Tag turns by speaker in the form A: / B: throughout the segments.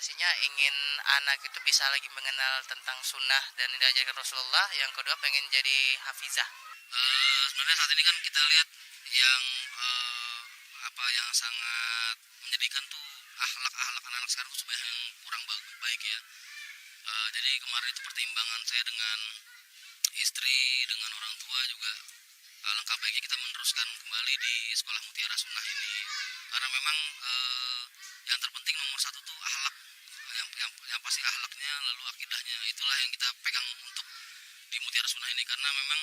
A: motivasinya ingin anak itu bisa lagi mengenal tentang sunnah dan yang diajarkan Rasulullah. Yang kedua pengen jadi hafizah.
B: Sebenarnya saat ini kan kita lihat yang yang sangat menjadikan tuh akhlak anak-anak sekarang tuh sebenarnya yang kurang baik ya. Jadi kemarin itu pertimbangan saya dengan istri, dengan orang tua juga alangkah baiknya kita meneruskan kembali di sekolah Mutiara Sunnah ini, karena memang yang terpenting nomor satu tuh akhlak, yang pasti akhlaknya, lalu akidahnya, itulah yang kita pegang untuk di Mutiara Sunnah ini, karena memang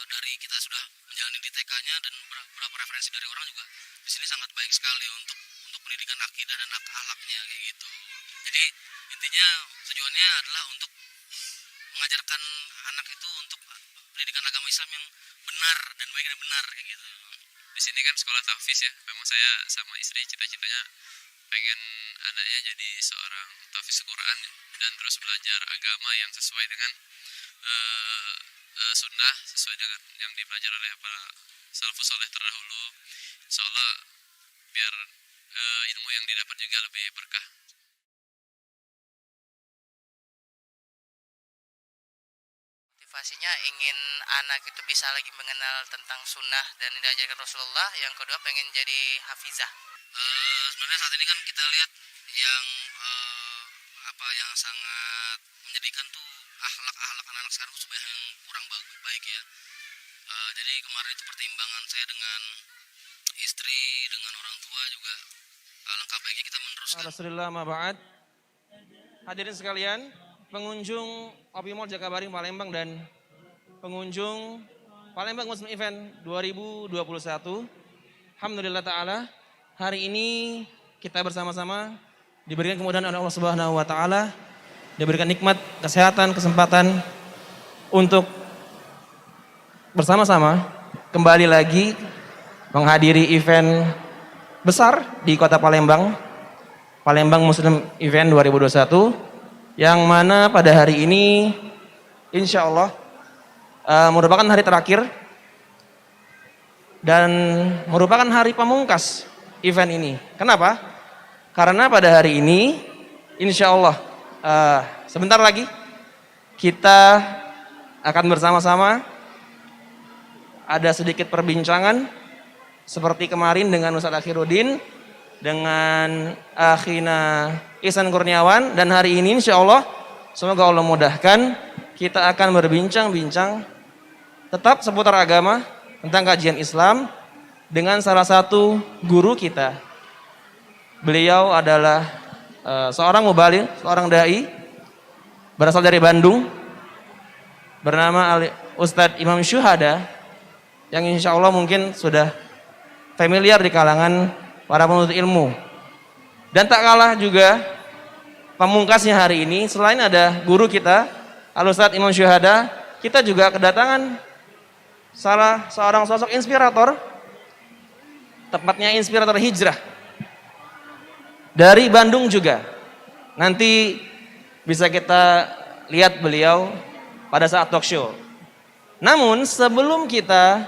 B: dari kita sudah menjalani di TK-nya dan beberapa referensi dari orang juga di sini sangat baik sekali untuk pendidikan akidah dan akhlaknya kayak gitu. Jadi intinya tujuannya adalah untuk mengajarkan anak itu untuk pendidikan agama Islam yang benar dan baik dan benar kayak gitu.
C: Di sini kan sekolah tahfiz ya. Memang saya sama istri cita-citanya pengen anaknya jadi seorang tahfiz Quran dan terus belajar agama yang sesuai dengan sunnah, sesuai dengan yang dipelajari oleh para salafus saleh terdahulu. Insyaallah biar ilmu yang didapat juga lebih berkah.
A: Motivasinya ingin anak itu bisa lagi mengenal tentang sunnah dan yang diajarkan Rasulullah. Yang kedua pengen jadi hafizah.
B: Sebenarnya saat ini kan kita lihat yang yang sangat menjadikan tuh akhlak anak-anak sekarang tuh sebenarnya yang kurang baik ya. Jadi kemarin itu pertimbangan saya dengan istri, dengan orang tua juga alangkah baiknya kita meneruskan.
D: Rasulullah ma'ba'ad. Hadirin sekalian, pengunjung Opi Mall Jakabaring Palembang dan pengunjung Palembang Muslim Event 2021. Alhamdulillah ta'ala, hari ini kita bersama-sama diberikan kemudahan oleh Allah Subhanahu wa taala, diberikan nikmat, kesehatan, kesempatan untuk bersama-sama kembali lagi menghadiri event besar di Kota Palembang, Palembang Muslim Event 2021, yang mana pada hari ini insya Allah merupakan hari terakhir dan merupakan hari pamungkas event ini. Kenapa? Karena pada hari ini insya Allah sebentar lagi kita akan bersama-sama ada sedikit perbincangan seperti kemarin dengan Ustadz Akhiruddin, dengan Akhina Ihsan Kurniawan, dan hari ini insya Allah semoga Allah mudahkan kita akan berbincang-bincang tetap seputar agama, tentang kajian Islam dengan salah satu guru kita. Beliau adalah seorang mubaligh, seorang dai berasal dari Bandung, bernama Ustadz Imam Syuhada, yang insya Allah mungkin sudah familiar di kalangan para penuntut ilmu. Dan tak kalah juga pamungkasnya hari ini, selain ada guru kita Al-Ustadz Imam Syuhada, kita juga kedatangan salah seorang sosok inspirator, tepatnya inspirator hijrah dari Bandung juga. Nanti bisa kita lihat beliau pada saat talk show. Namun sebelum kita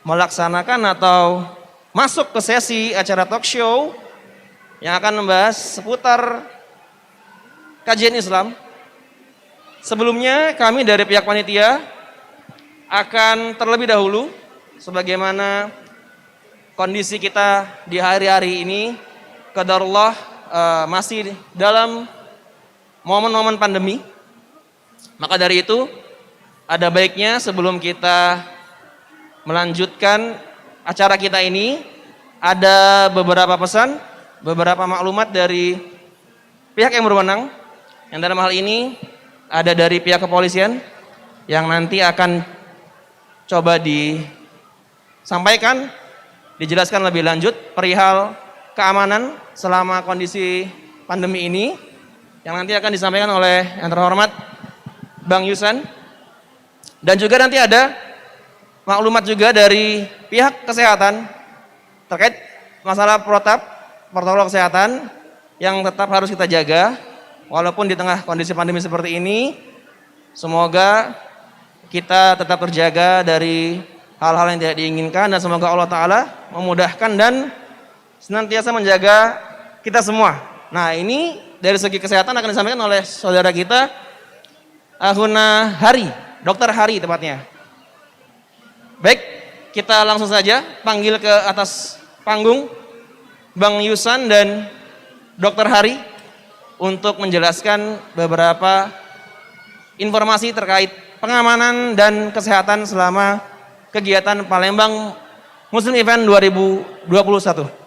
D: melaksanakan atau masuk ke sesi acara talk show yang akan membahas seputar kajian Islam, sebelumnya kami dari pihak panitia akan terlebih dahulu, sebagaimana kondisi kita di hari-hari ini, qadarullah masih dalam momen-momen pandemi, maka dari itu ada baiknya sebelum kita melanjutkan acara kita ini, ada beberapa pesan, beberapa maklumat dari pihak yang berwenang, yang dalam hal ini ada dari pihak kepolisian yang nanti akan coba disampaikan, dijelaskan lebih lanjut perihal keamanan selama kondisi pandemi ini, yang nanti akan disampaikan oleh yang terhormat Bang Yusan. Dan juga nanti ada maklumat juga dari pihak kesehatan terkait masalah protokol kesehatan yang tetap harus kita jaga walaupun di tengah kondisi pandemi seperti ini. Semoga kita tetap terjaga dari hal-hal yang tidak diinginkan, dan semoga Allah Ta'ala memudahkan dan senantiasa menjaga kita semua Nah ini dari segi kesehatan akan disampaikan oleh saudara kita, Ahuna Hari, Dokter Hari tepatnya. Baik, kita langsung saja panggil ke atas panggung Bang Yusan dan Dokter Hari untuk menjelaskan beberapa informasi terkait pengamanan dan kesehatan selama kegiatan Palembang Muslim Event 2021.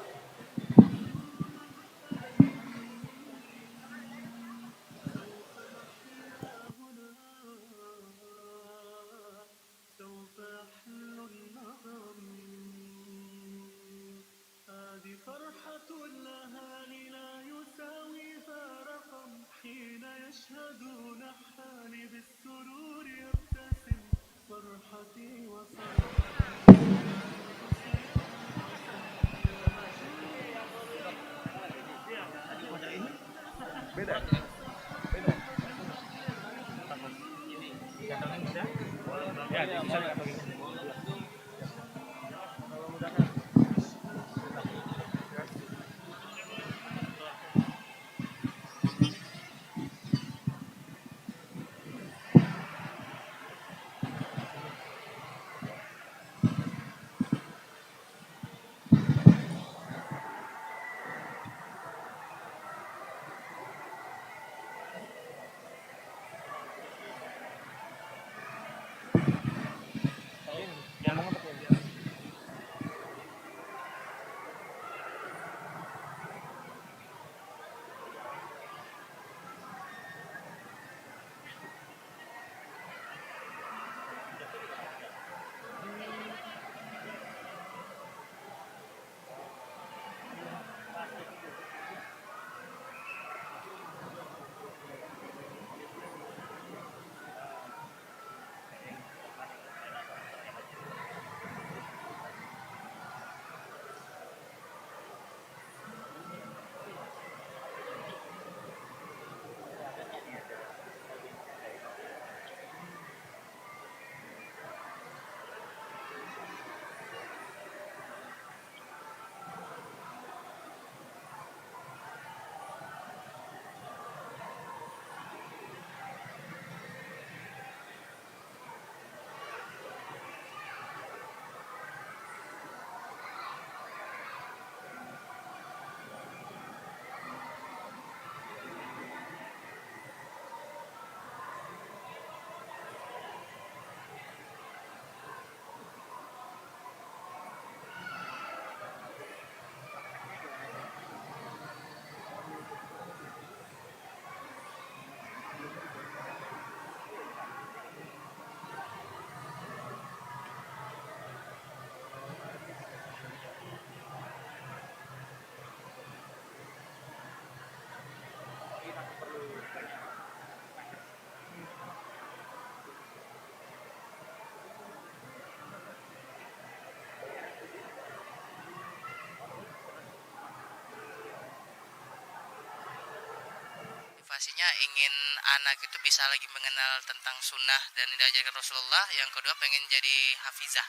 A: Motivasinya ingin anak itu bisa lagi mengenal tentang sunnah dan yang diajarkan Rasulullah. Yang kedua pengen jadi hafizah.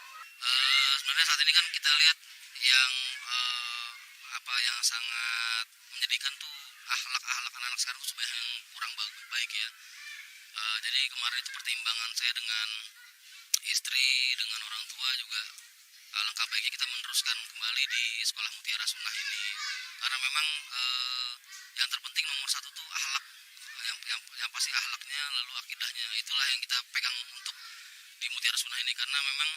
B: Sebenarnya saat ini kan kita lihat yang yang sangat menyedihkan tuh akhlak anak-anak sekarang tuh sebenarnya yang kurang baik ya. Jadi kemarin itu pertimbangan saya dengan istri, dengan orang tua juga, alangkah baiknya kita meneruskan kembali di sekolah Mutiara Sunnah ini, karena memang yang terpenting nomor satu tuh akhlak, yang pasti akhlaknya, lalu akidahnya, itulah yang kita pegang untuk di Mutiara Sunnah ini, karena memang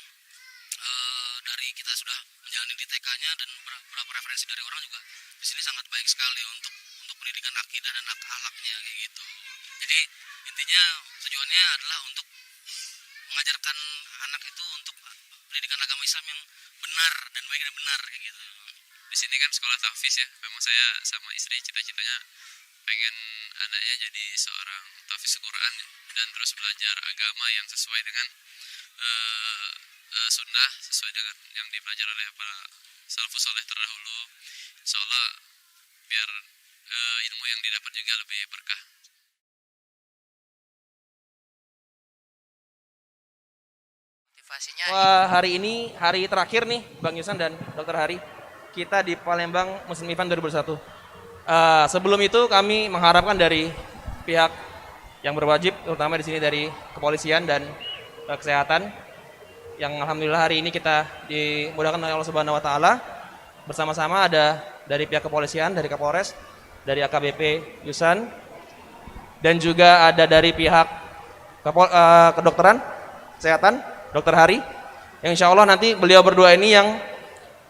B: dari kita sudah menjalani di TK-nya dan beberapa referensi dari orang juga di sini sangat baik sekali untuk pendidikan akidah dan akhlaknya kayak gitu. Jadi intinya tujuannya adalah untuk mengajarkan anak itu untuk pendidikan agama Islam yang benar dan baik dan benar kayak gitu.
C: Di sini kan sekolah tahfiz ya. Memang saya sama istri cita-citanya pengen anaknya jadi seorang tahfiz Quran dan terus belajar agama yang sesuai dengan sunnah, sesuai dengan yang dipelajari oleh para salafus saleh terdahulu. Insyaallah biar ilmu yang didapat juga lebih berkah.
A: Motivasinya
D: Wah, hari ini hari terakhir nih Bang Yusan dan Dokter Hari kita di Palembang Muslim Event 2021. Sebelum itu kami mengharapkan dari pihak yang berwajib, terutama di sini dari kepolisian dan kesehatan, yang alhamdulillah hari ini kita dimudahkan oleh Allah Subhanahu Wa Taala. Bersama-sama ada dari pihak kepolisian, dari Kapolres, dari AKBP Yusan, dan juga ada dari pihak kedokteran kesehatan, Dokter Hari, yang insya Allah nanti beliau berdua ini yang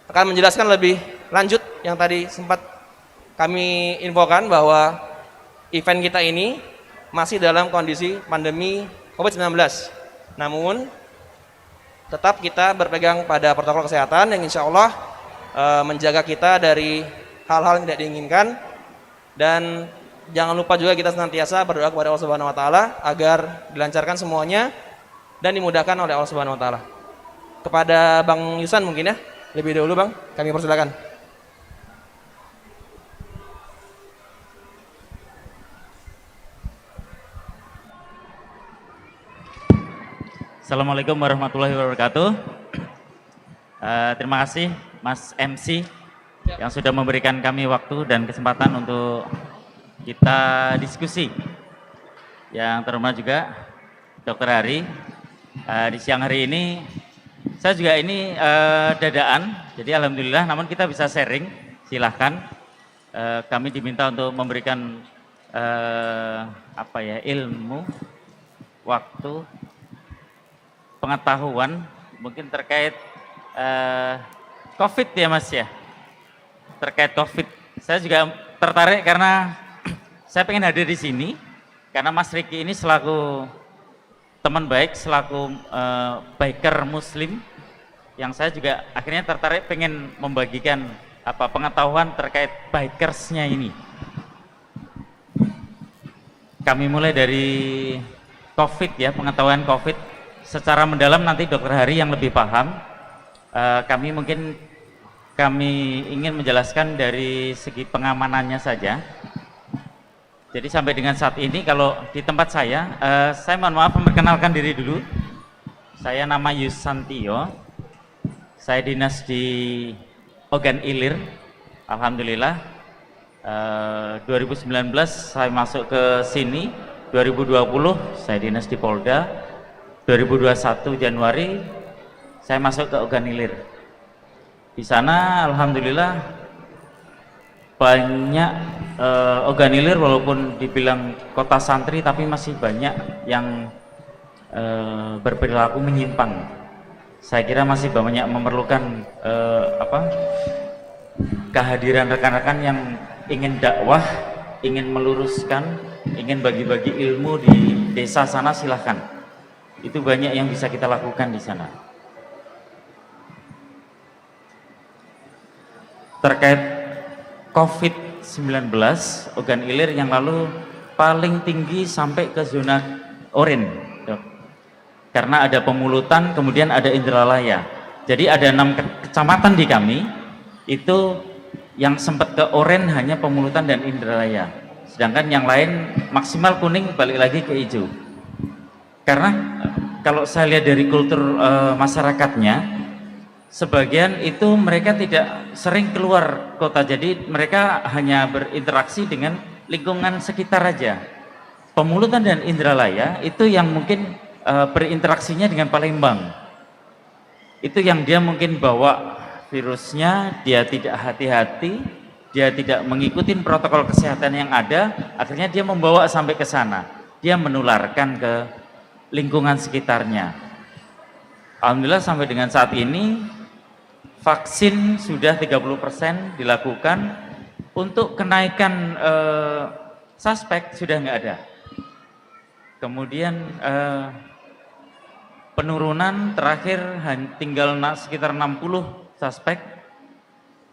D: akan menjelaskan lebih lanjut yang tadi sempat kami infokan bahwa event kita ini masih dalam kondisi pandemi COVID-19. Namun tetap kita berpegang pada protokol kesehatan yang insya Allah menjaga kita dari hal-hal yang tidak diinginkan, dan jangan lupa juga kita senantiasa berdoa kepada Allah Subhanahu Wa Taala agar dilancarkan semuanya dan dimudahkan oleh Allah Subhanahu Wa Taala. Kepada Bang Yusan mungkin ya, lebih dahulu Bang, kami persilakan.
E: Assalamualaikum warahmatullahi wabarakatuh. Terima kasih Mas MC yang sudah memberikan kami waktu dan kesempatan untuk kita diskusi. Yang terhormat juga Dokter Hari. Di siang hari ini saya juga ini dadaan, jadi alhamdulillah. Namun kita bisa sharing, silahkan. Kami diminta untuk memberikan ilmu, waktu, pengetahuan mungkin terkait COVID ya Mas ya, terkait COVID. Saya juga tertarik karena saya pengen hadir di sini karena Mas Riki ini selaku teman baik, selaku biker Muslim, yang saya juga akhirnya tertarik pengen membagikan pengetahuan terkait bikersnya ini. Kami mulai dari COVID ya, pengetahuan COVID. Secara mendalam nanti Dokter Hari yang lebih paham. Kami ingin menjelaskan dari segi pengamanannya saja. Jadi sampai dengan saat ini kalau di tempat saya mohon maaf memperkenalkan diri dulu. Saya nama Yusantio. Saya dinas di Ogan Ilir. Alhamdulillah 2019 saya masuk ke sini. 2020 saya dinas di Polda. 2021 Januari saya masuk ke Ogan Ilir. Di sana alhamdulillah banyak Ogan Ilir walaupun dibilang kota santri tapi masih banyak yang berperilaku menyimpang. Saya kira masih banyak memerlukan kehadiran rekan-rekan yang ingin dakwah, ingin meluruskan, ingin bagi-bagi ilmu di desa sana, silahkan. Itu banyak yang bisa kita lakukan di sana. Terkait COVID-19, Ogan Ilir yang lalu paling tinggi sampai ke zona oranye, karena ada Pemulutan, kemudian ada Indralaya. Jadi ada 6 kecamatan di kami, itu yang sempat ke oranye hanya Pemulutan dan Indralaya. Sedangkan yang lain maksimal kuning, balik lagi ke hijau. Karena kalau saya lihat dari kultur masyarakatnya, sebagian itu mereka tidak sering keluar kota, jadi mereka hanya berinteraksi dengan lingkungan sekitar aja. Pemulutan dan Indralaya itu yang mungkin berinteraksinya dengan Palembang. Itu yang dia mungkin bawa virusnya, dia tidak hati-hati, dia tidak mengikuti protokol kesehatan yang ada, akhirnya dia membawa sampai ke sana. Dia menularkan ke lingkungan sekitarnya. Alhamdulillah sampai dengan saat ini vaksin sudah 30% dilakukan. Untuk kenaikan suspek sudah nggak ada. Kemudian penurunan terakhir tinggal sekitar 60 suspek,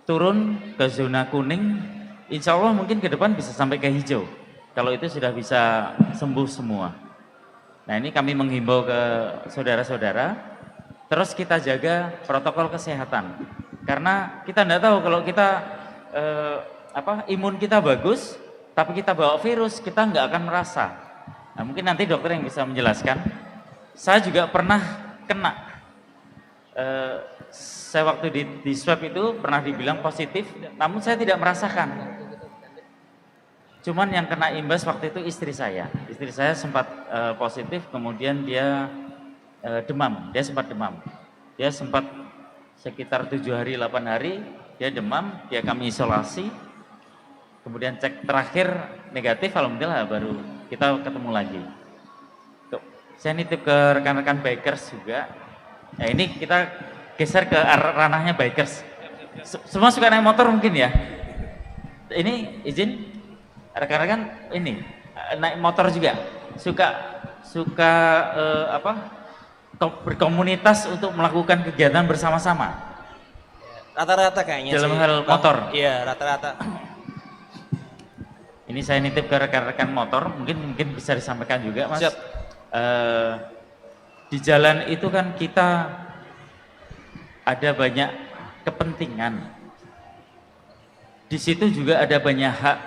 E: turun ke zona kuning. Insya Allah mungkin ke depan bisa sampai ke hijau kalau itu sudah bisa sembuh semua. Nah ini kami menghimbau ke saudara-saudara, terus kita jaga protokol kesehatan. Karena kita tidak tahu kalau kita imun kita bagus, tapi kita bawa virus, kita nggak akan merasa. Nah mungkin nanti dokter yang bisa menjelaskan. Saya juga pernah kena, saya waktu di swab itu pernah dibilang positif, namun saya tidak merasakan. Cuman yang kena imbas waktu itu istri saya. Istri saya sempat positif, kemudian dia demam. Dia sempat demam. Dia sempat sekitar 7 hari, 8 hari, dia demam, dia kami isolasi. Kemudian cek terakhir negatif, alhamdulillah baru kita ketemu lagi. Saya nitip ke rekan-rekan bikers juga. Nah ini kita geser ke ranahnya bikers. Semua suka naik motor mungkin ya? Ini izin rekan-rekan ini naik motor juga suka berkomunitas untuk melakukan kegiatan bersama-sama.
D: Rata-rata kayaknya
E: dalam
D: sih,
E: hal motor.
D: Iya, rata-rata.
E: Ini saya nitip ke rekan-rekan motor, mungkin bisa disampaikan juga, Mas.
D: Siap.
E: Di jalan itu kan kita ada banyak kepentingan. Di situ juga ada banyak hak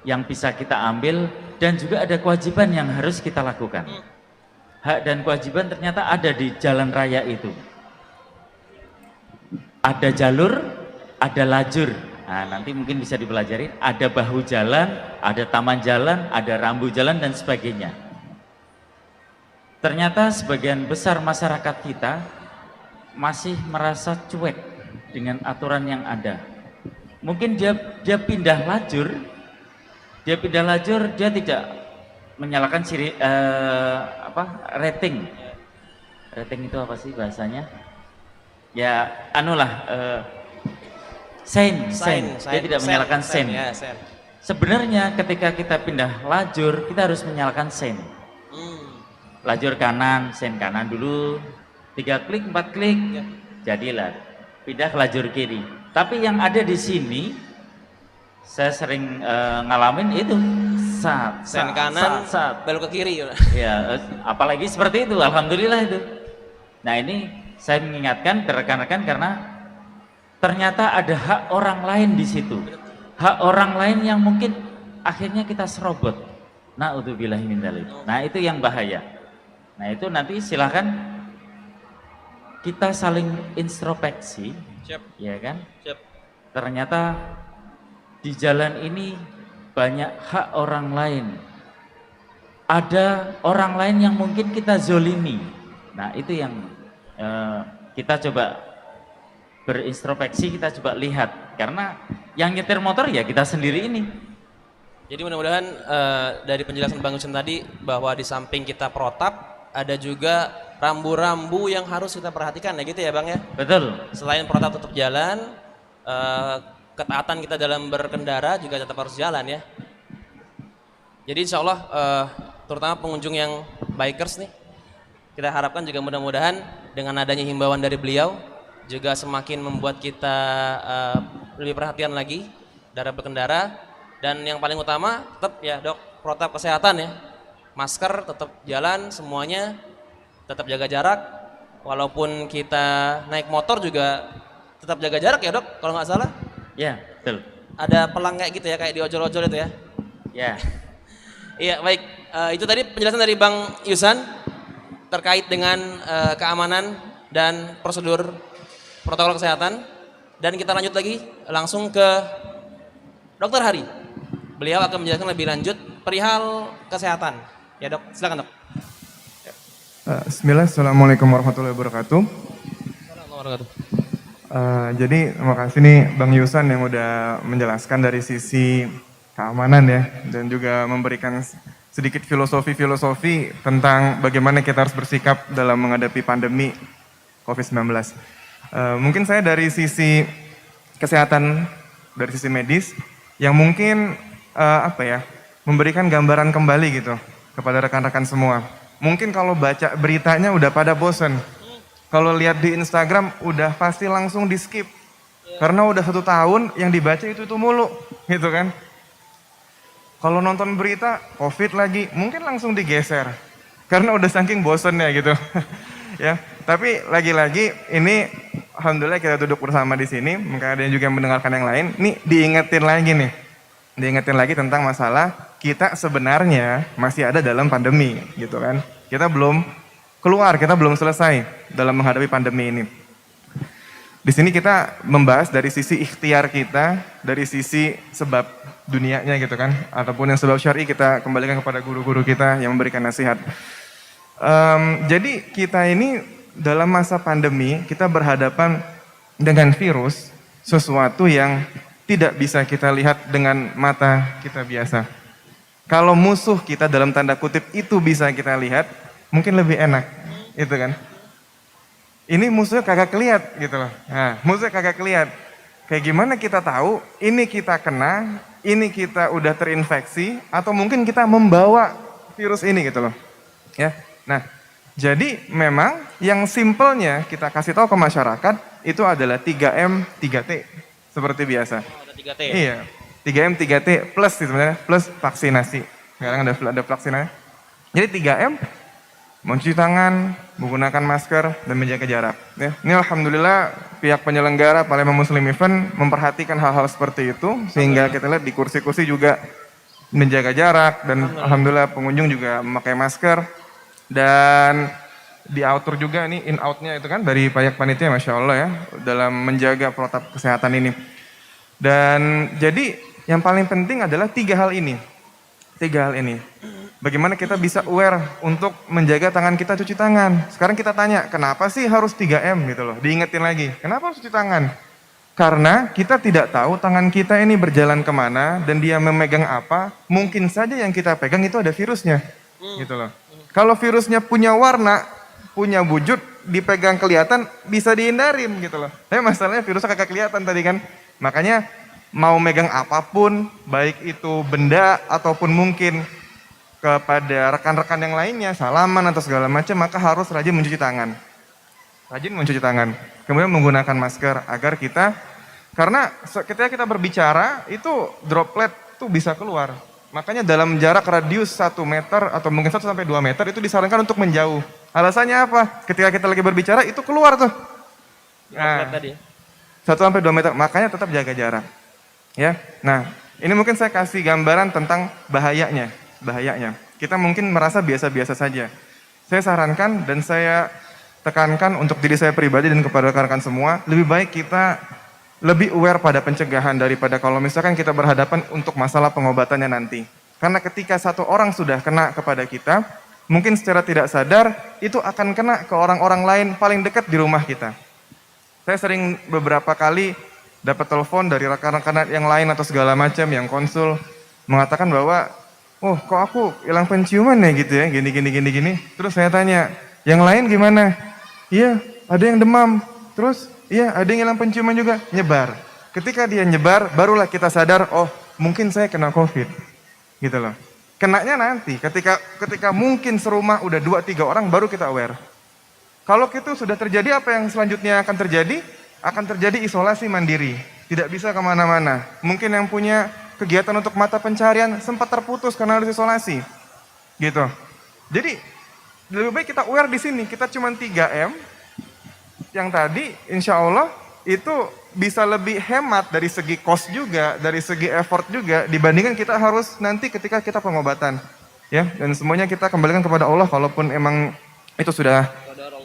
E: yang bisa kita ambil dan juga ada kewajiban yang harus kita lakukan. Hak dan kewajiban ternyata ada di jalan raya itu. Ada jalur, ada lajur. Nah, nanti mungkin bisa dipelajari. Ada bahu jalan, ada taman jalan, ada rambu jalan dan sebagainya. Ternyata sebagian besar masyarakat kita masih merasa cuek dengan aturan yang ada. Mungkin dia pindah lajur, dia tidak menyalakan rating. Rating itu apa sih bahasanya? Ya, sein. Dia tidak menyalakan sein.
D: Ya,
E: Sebenarnya ketika kita pindah lajur, kita harus menyalakan sein. Lajur kanan, sein kanan dulu, 3 klik, 4 klik, jadilah pindah ke lajur kiri. Tapi yang ada di sini, saya sering ngalamin itu
D: sen kanan, belok ke kiri.
E: Ya, apalagi seperti itu, alhamdulillah itu. Nah ini saya mengingatkan ke rekan-rekan karena ternyata ada hak orang lain di situ, hak orang lain yang mungkin akhirnya kita serobot. Na'udzubillahi min dzalik. Nah itu yang bahaya. Nah itu nanti silahkan kita saling introspeksi, ya kan? Ternyata di jalan ini banyak hak orang lain. Ada orang lain yang mungkin kita zolimi. Nah itu yang kita coba berintrospeksi, kita coba lihat. Karena yang nyetir motor ya kita sendiri ini.
D: Jadi mudah-mudahan dari penjelasan Bang Husin tadi bahwa di samping kita protap, ada juga rambu-rambu yang harus kita perhatikan ya gitu ya Bang ya?
E: Betul.
D: Selain protap tutup jalan, ketaatan kita dalam berkendara juga tetap harus jalan ya. Jadi insya Allah terutama pengunjung yang bikers nih, kita harapkan juga mudah-mudahan dengan adanya himbauan dari beliau juga semakin membuat kita lebih perhatian lagi dalam berkendara. Dan yang paling utama tetap ya Dok, protap kesehatan ya, masker tetap jalan semuanya, tetap jaga jarak. Walaupun kita naik motor juga tetap jaga jarak ya Dok, kalau nggak salah.
E: Ya, betul.
D: Ada pelang kayak gitu ya, kayak di ojol-ojol itu ya.
E: Ya.
D: Iya baik, itu tadi penjelasan dari Bang Yusan terkait dengan keamanan dan prosedur protokol kesehatan. Dan kita lanjut lagi langsung ke Dokter Hari. Beliau akan menjelaskan lebih lanjut perihal kesehatan. Ya Dok, silakan Dok.
F: Bismillah, Assalamualaikum warahmatullahi wabarakatuh. Jadi terima kasih nih Bang Yusan yang udah menjelaskan dari sisi keamanan ya, dan juga memberikan sedikit filosofi tentang bagaimana kita harus bersikap dalam menghadapi pandemi COVID-19. Mungkin saya dari sisi kesehatan, dari sisi medis, yang mungkin memberikan gambaran kembali gitu kepada rekan-rekan semua. Mungkin kalau baca beritanya udah pada bosen. Kalau lihat di Instagram udah pasti langsung di skip. Karena udah 1 tahun yang dibaca itu mulu gitu kan. Kalau nonton berita COVID lagi mungkin langsung digeser. Karena udah saking bosennya gitu. Ya, tapi lagi-lagi ini alhamdulillah kita duduk bersama di sini, mungkin ada juga yang mendengarkan yang lain. Nih diingetin lagi tentang masalah kita sebenarnya masih ada dalam pandemi gitu kan. Kita belum keluar, kita belum selesai dalam menghadapi pandemi ini. Di sini kita membahas dari sisi ikhtiar kita, dari sisi sebab dunianya gitu kan, ataupun yang sebab syar'i kita kembalikan kepada guru-guru kita yang memberikan nasihat. Jadi kita ini dalam masa pandemi kita berhadapan dengan virus, sesuatu yang tidak bisa kita lihat dengan mata kita biasa. Kalau musuh kita dalam tanda kutip itu bisa kita lihat, mungkin lebih enak, itu kan. Ini musuhnya kagak kelihat gitu loh. Nah, musuhnya kagak kelihat. Kayak gimana kita tahu ini kita kena, ini kita udah terinfeksi, atau mungkin kita membawa virus ini gitu loh. Ya. Nah, jadi memang yang simpelnya kita kasih tahu ke masyarakat itu adalah 3M, 3T seperti biasa.
D: Oh, ada 3T.
F: Iya. 3M, 3T plus sebenarnya, plus vaksinasi. Sekarang ada vaksinasi. Jadi 3M, mencuci tangan, menggunakan masker, dan menjaga jarak. Ya. Ini alhamdulillah pihak penyelenggara Palembang Muslim Event memperhatikan hal-hal seperti itu, sehingga kita lihat di kursi-kursi juga menjaga jarak, dan alhamdulillah pengunjung juga memakai masker. Dan di outdoor juga nih, in outnya itu kan dari pihak panitia, Masya Allah ya, dalam menjaga protokol kesehatan ini. Dan jadi yang paling penting adalah 3 hal ini. 3 hal ini. Bagaimana kita bisa aware untuk menjaga tangan kita cuci tangan. Sekarang kita tanya, kenapa sih harus 3M gitu loh. Diingetin lagi, kenapa harus cuci tangan? Karena kita tidak tahu tangan kita ini berjalan kemana dan dia memegang apa. Mungkin saja yang kita pegang itu ada virusnya. Gitu loh. Kalau virusnya punya warna, punya wujud, dipegang kelihatan, bisa dihindarin gitu loh. Tapi masalahnya virusnya kagak kelihatan tadi kan. Makanya mau megang apapun, baik itu benda ataupun mungkin kepada rekan-rekan yang lainnya, salaman atau segala macam, maka harus rajin mencuci tangan. Rajin mencuci tangan. Kemudian menggunakan masker agar kita, karena ketika kita berbicara, itu droplet itu bisa keluar. Makanya dalam jarak radius 1 meter atau mungkin 1 sampai 2 meter itu disarankan untuk menjauh. Alasannya apa? Ketika kita lagi berbicara itu keluar tuh. Nah,
D: Tadi.
F: 1 sampai 2 meter, makanya tetap jaga jarak. Ya. Nah, ini mungkin saya kasih gambaran tentang bahayanya. Kita mungkin merasa biasa-biasa saja. Saya sarankan dan saya tekankan untuk diri saya pribadi dan kepada rekan-rekan semua, lebih baik kita lebih aware pada pencegahan daripada kalau misalkan kita berhadapan untuk masalah pengobatannya nanti. Karena ketika satu orang sudah kena kepada kita, mungkin secara tidak sadar itu akan kena ke orang-orang lain paling dekat di rumah kita. Saya sering beberapa kali dapat telepon dari rekan-rekan yang lain atau segala macam yang konsul mengatakan bahwa, oh kok aku hilang penciuman ya gitu ya, gini. Terus saya tanya, yang lain gimana? Iya, ada yang demam. Terus, iya ada yang hilang penciuman juga, nyebar. Ketika dia nyebar, barulah kita sadar, oh mungkin saya kena COVID. Gitu loh. Kenanya nanti, ketika mungkin serumah udah 2-3 orang, baru kita aware. Kalau itu sudah terjadi, apa yang selanjutnya akan terjadi? Akan terjadi isolasi mandiri. Tidak bisa kemana-mana. Mungkin yang punya kegiatan untuk mata pencarian sempat terputus karena harus isolasi. Gitu. Jadi, lebih baik kita aware di sini. Kita cuma 3M. Yang tadi, insya Allah, itu bisa lebih hemat dari segi cost juga, dari segi effort juga, dibandingkan kita harus nanti ketika kita pengobatan. Ya, dan semuanya kita kembalikan kepada Allah, kalaupun emang itu sudah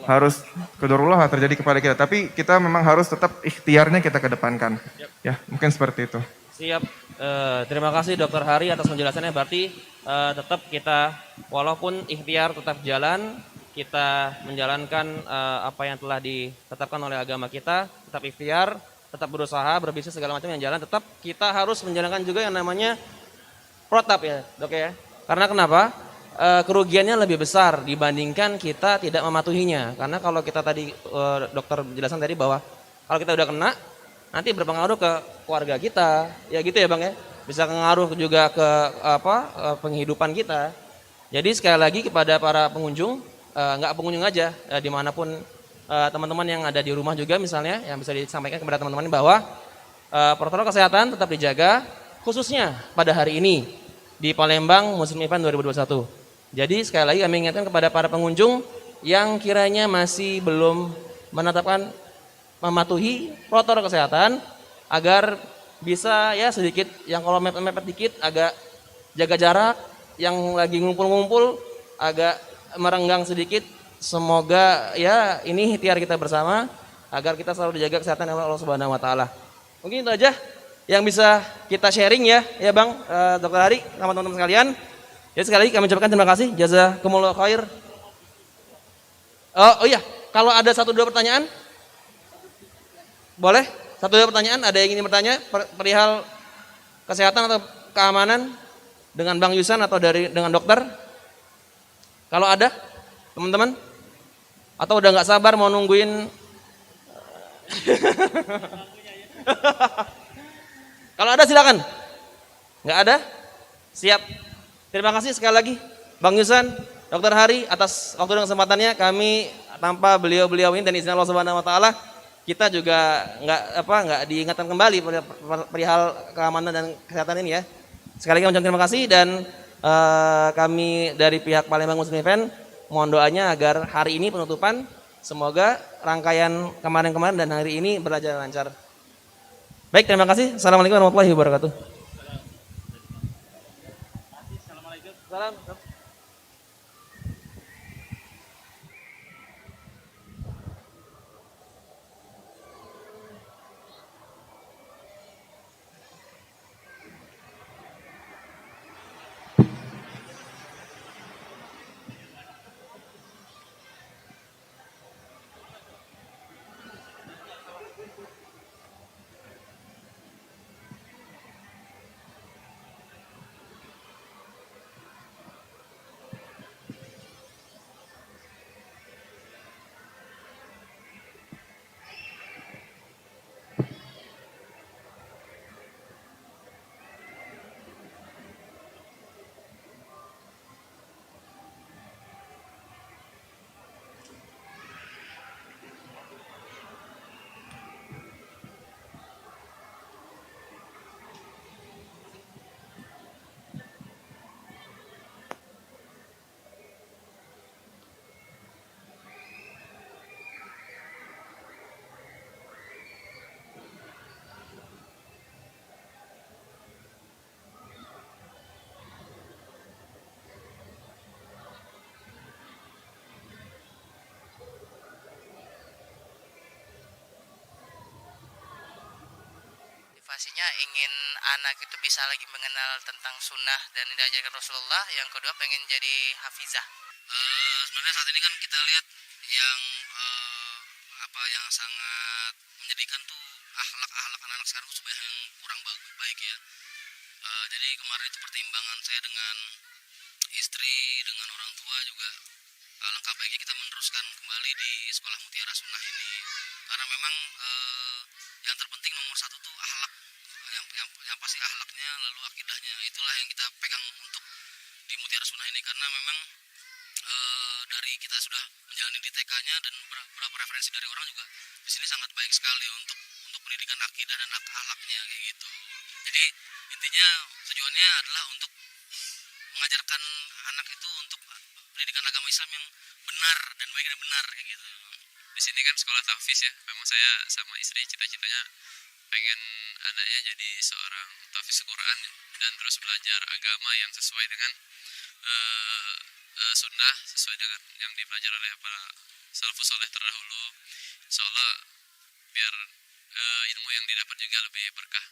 F: harus qadarullah terjadi kepada kita, tapi kita memang harus tetap ikhtiarnya kita kedepankan. Ya, mungkin seperti itu.
D: Siap. Terima kasih Dokter Hari atas penjelasannya. Berarti tetap kita walaupun ikhtiar tetap jalan, kita menjalankan apa yang telah ditetapkan oleh agama kita, tetap ikhtiar, tetap berusaha, berbisnis segala macam yang jalan, tetap kita harus menjalankan juga yang namanya protap ya, Dok ya. Karena kenapa? Kerugiannya lebih besar dibandingkan kita tidak mematuhinya. Karena kalau kita tadi dokter menjelaskan tadi bahwa kalau kita udah kena, nanti berpengaruh ke keluarga kita, ya gitu ya Bang ya. Bisa pengaruh juga ke penghidupan kita. Jadi sekali lagi kepada para pengunjung, nggak pengunjung aja, dimanapun teman-teman yang ada di rumah juga misalnya, yang bisa disampaikan kepada teman-teman bahwa protokol kesehatan tetap dijaga, khususnya pada hari ini di Palembang Muslim Event 2021. Jadi sekali lagi kami ingatkan kepada para pengunjung yang kiranya masih belum mematuhi protokol kesehatan agar bisa ya sedikit, yang kalau mepet-mepet dikit agak jaga jarak, yang lagi ngumpul-ngumpul agak merenggang sedikit. Semoga ya ini ikhtiar kita bersama agar kita selalu dijaga kesehatan oleh Allah Subhanahu wa taala. Mungkin itu aja yang bisa kita sharing ya Bang Dr. Hari sama teman-teman sekalian. Jadi sekali lagi kami ucapkan terima kasih, jazakumullah khair. Oh iya, kalau ada 1-2 pertanyaan, boleh? 1-2 pertanyaan, ada yang ingin bertanya perihal kesehatan atau keamanan dengan Bang Yusan atau dengan dokter? Kalau ada, teman-teman? Atau udah nggak sabar mau nungguin? Kalau ada silakan. Nggak ada? Siap. Terima kasih sekali lagi Bang Yusan, Dokter Hari atas waktu dan kesempatannya. Kami tanpa beliau-beliau ini dan izin Allah Subhanahu wa taala, kita juga nggak diingatkan kembali perihal keamanan dan kesehatan ini ya. Sekali lagi ucapkan terima kasih dan kami dari pihak Palembang Muslim Event mohon doanya agar hari ini penutupan semoga rangkaian kemarin-kemarin dan hari ini berjalan lancar. Baik, terima kasih. Assalamualaikum warahmatullahi wabarakatuh. Salam.
A: Motivasinya ingin anak itu bisa lagi mengenal tentang sunnah dan diajarkan Rasulullah. Yang kedua pengen jadi hafizah.
B: Sebenarnya saat ini kan kita lihat yang yang sangat menjadikan tuh akhlak anak-anak sekarang tuh sebenarnya yang kurang baik ya. Jadi kemarin itu pertimbangan saya dengan istri, dengan orang tua juga alangkah baiknya kita meneruskan kembali di sekolah Mutiara Sunnah ini karena memang yang terpenting nomor 1 tuh akhlak, yang pasti akhlaknya lalu akidahnya, itulah yang kita pegang untuk di Mutiara Sunnah ini karena memang dari kita sudah menjalani di TK-nya dan beberapa referensi dari orang juga di sini sangat baik sekali untuk pendidikan akidah dan akhlaknya kayak gitu. Jadi intinya tujuannya adalah untuk mengajarkan anak itu untuk pendidikan agama Islam yang benar dan baik dan benar kayak gitu.
C: Di sini kan sekolah tahfiz ya. Memang saya sama istri cita-citanya pengen anaknya jadi seorang tahfiz Quran dan terus belajar agama yang sesuai dengan sunnah, sesuai dengan yang dipelajari oleh para salafus saleh terdahulu. Insyaallah biar ilmu yang didapat juga lebih berkah.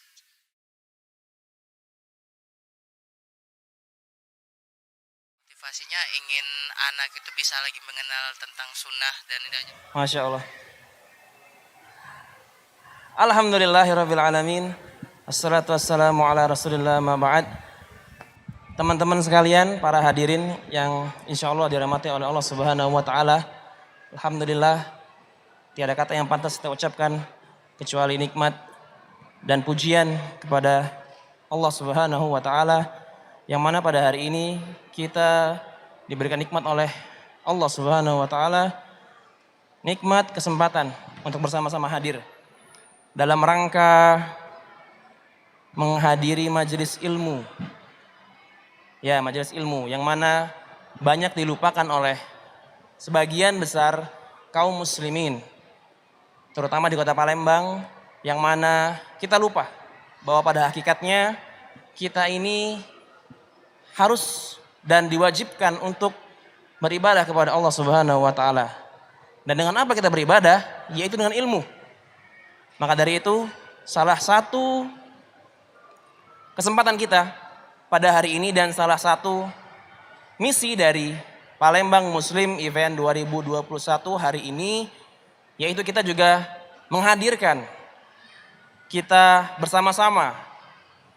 A: Motivasinya ingin anak itu bisa lagi mengenal tentang sunnah dan
D: Masya Allah. Alhamdulillahirabbil alamin. Assalatu wassalamu ala Rasulillah ma ba'd. Teman-teman sekalian, para hadirin yang insya Allah dirahmati oleh Allah Subhanahu wa taala. Alhamdulillah, tiada kata yang pantas kita ucapkan kecuali nikmat dan pujian kepada Allah Subhanahu wa taala yang mana pada hari ini kita diberikan nikmat oleh Allah Subhanahu wa taala, nikmat kesempatan untuk bersama-sama hadir dalam rangka menghadiri majelis ilmu. Ya, majelis ilmu yang mana banyak dilupakan oleh sebagian besar kaum muslimin, terutama di kota Palembang, yang mana kita lupa bahwa pada hakikatnya kita ini harus dan diwajibkan untuk beribadah kepada Allah Subhanahu wa taala. Dan dengan apa kita beribadah? Yaitu dengan ilmu. Maka dari itu, salah satu kesempatan kita pada hari ini dan salah satu misi dari Palembang Muslim Event 2021 hari ini, yaitu kita juga menghadirkan, kita bersama-sama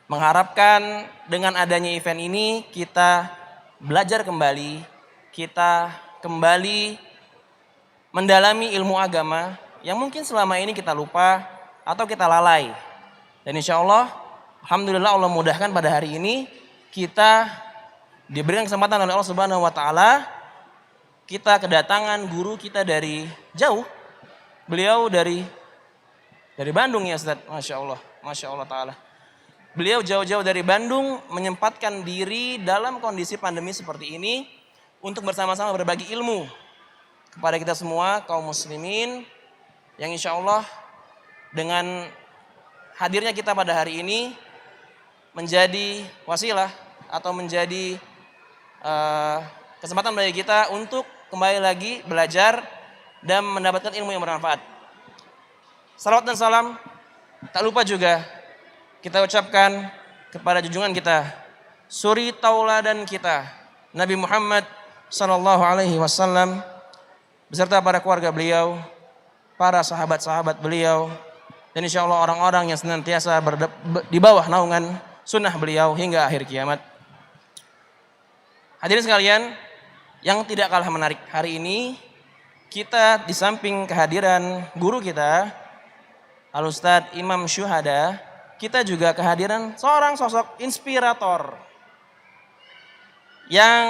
D: mengharapkan dengan adanya event ini kita belajar kembali, kita kembali mendalami ilmu agama yang mungkin selama ini kita lupa atau kita lalai. Dan insya Allah, alhamdulillah Allah mudahkan pada hari ini kita diberikan kesempatan oleh Allah Subhanahu wa taala, kita kedatangan guru kita dari jauh. Beliau dari Bandung ya Ustaz. Masya Allah taala. Beliau jauh-jauh dari Bandung menyempatkan diri dalam kondisi pandemi seperti ini untuk bersama-sama berbagi ilmu kepada kita semua kaum muslimin, yang insya Allah dengan hadirnya kita pada hari ini menjadi wasilah atau menjadi kesempatan bagi kita untuk kembali lagi belajar dan mendapatkan ilmu yang bermanfaat. Salawat dan salam tak lupa juga kita ucapkan kepada junjungan kita, suri tauladan kita, Nabi Muhammad sallallahu alaihi wasallam beserta para keluarga beliau, para sahabat-sahabat beliau, dan insya Allah orang-orang yang senantiasa di bawah naungan sunnah beliau hingga akhir kiamat. Hadirin sekalian, yang tidak kalah menarik hari ini, kita di samping kehadiran guru kita, Al-Ustadz Imam Syuhada, kita juga kehadiran seorang sosok inspirator yang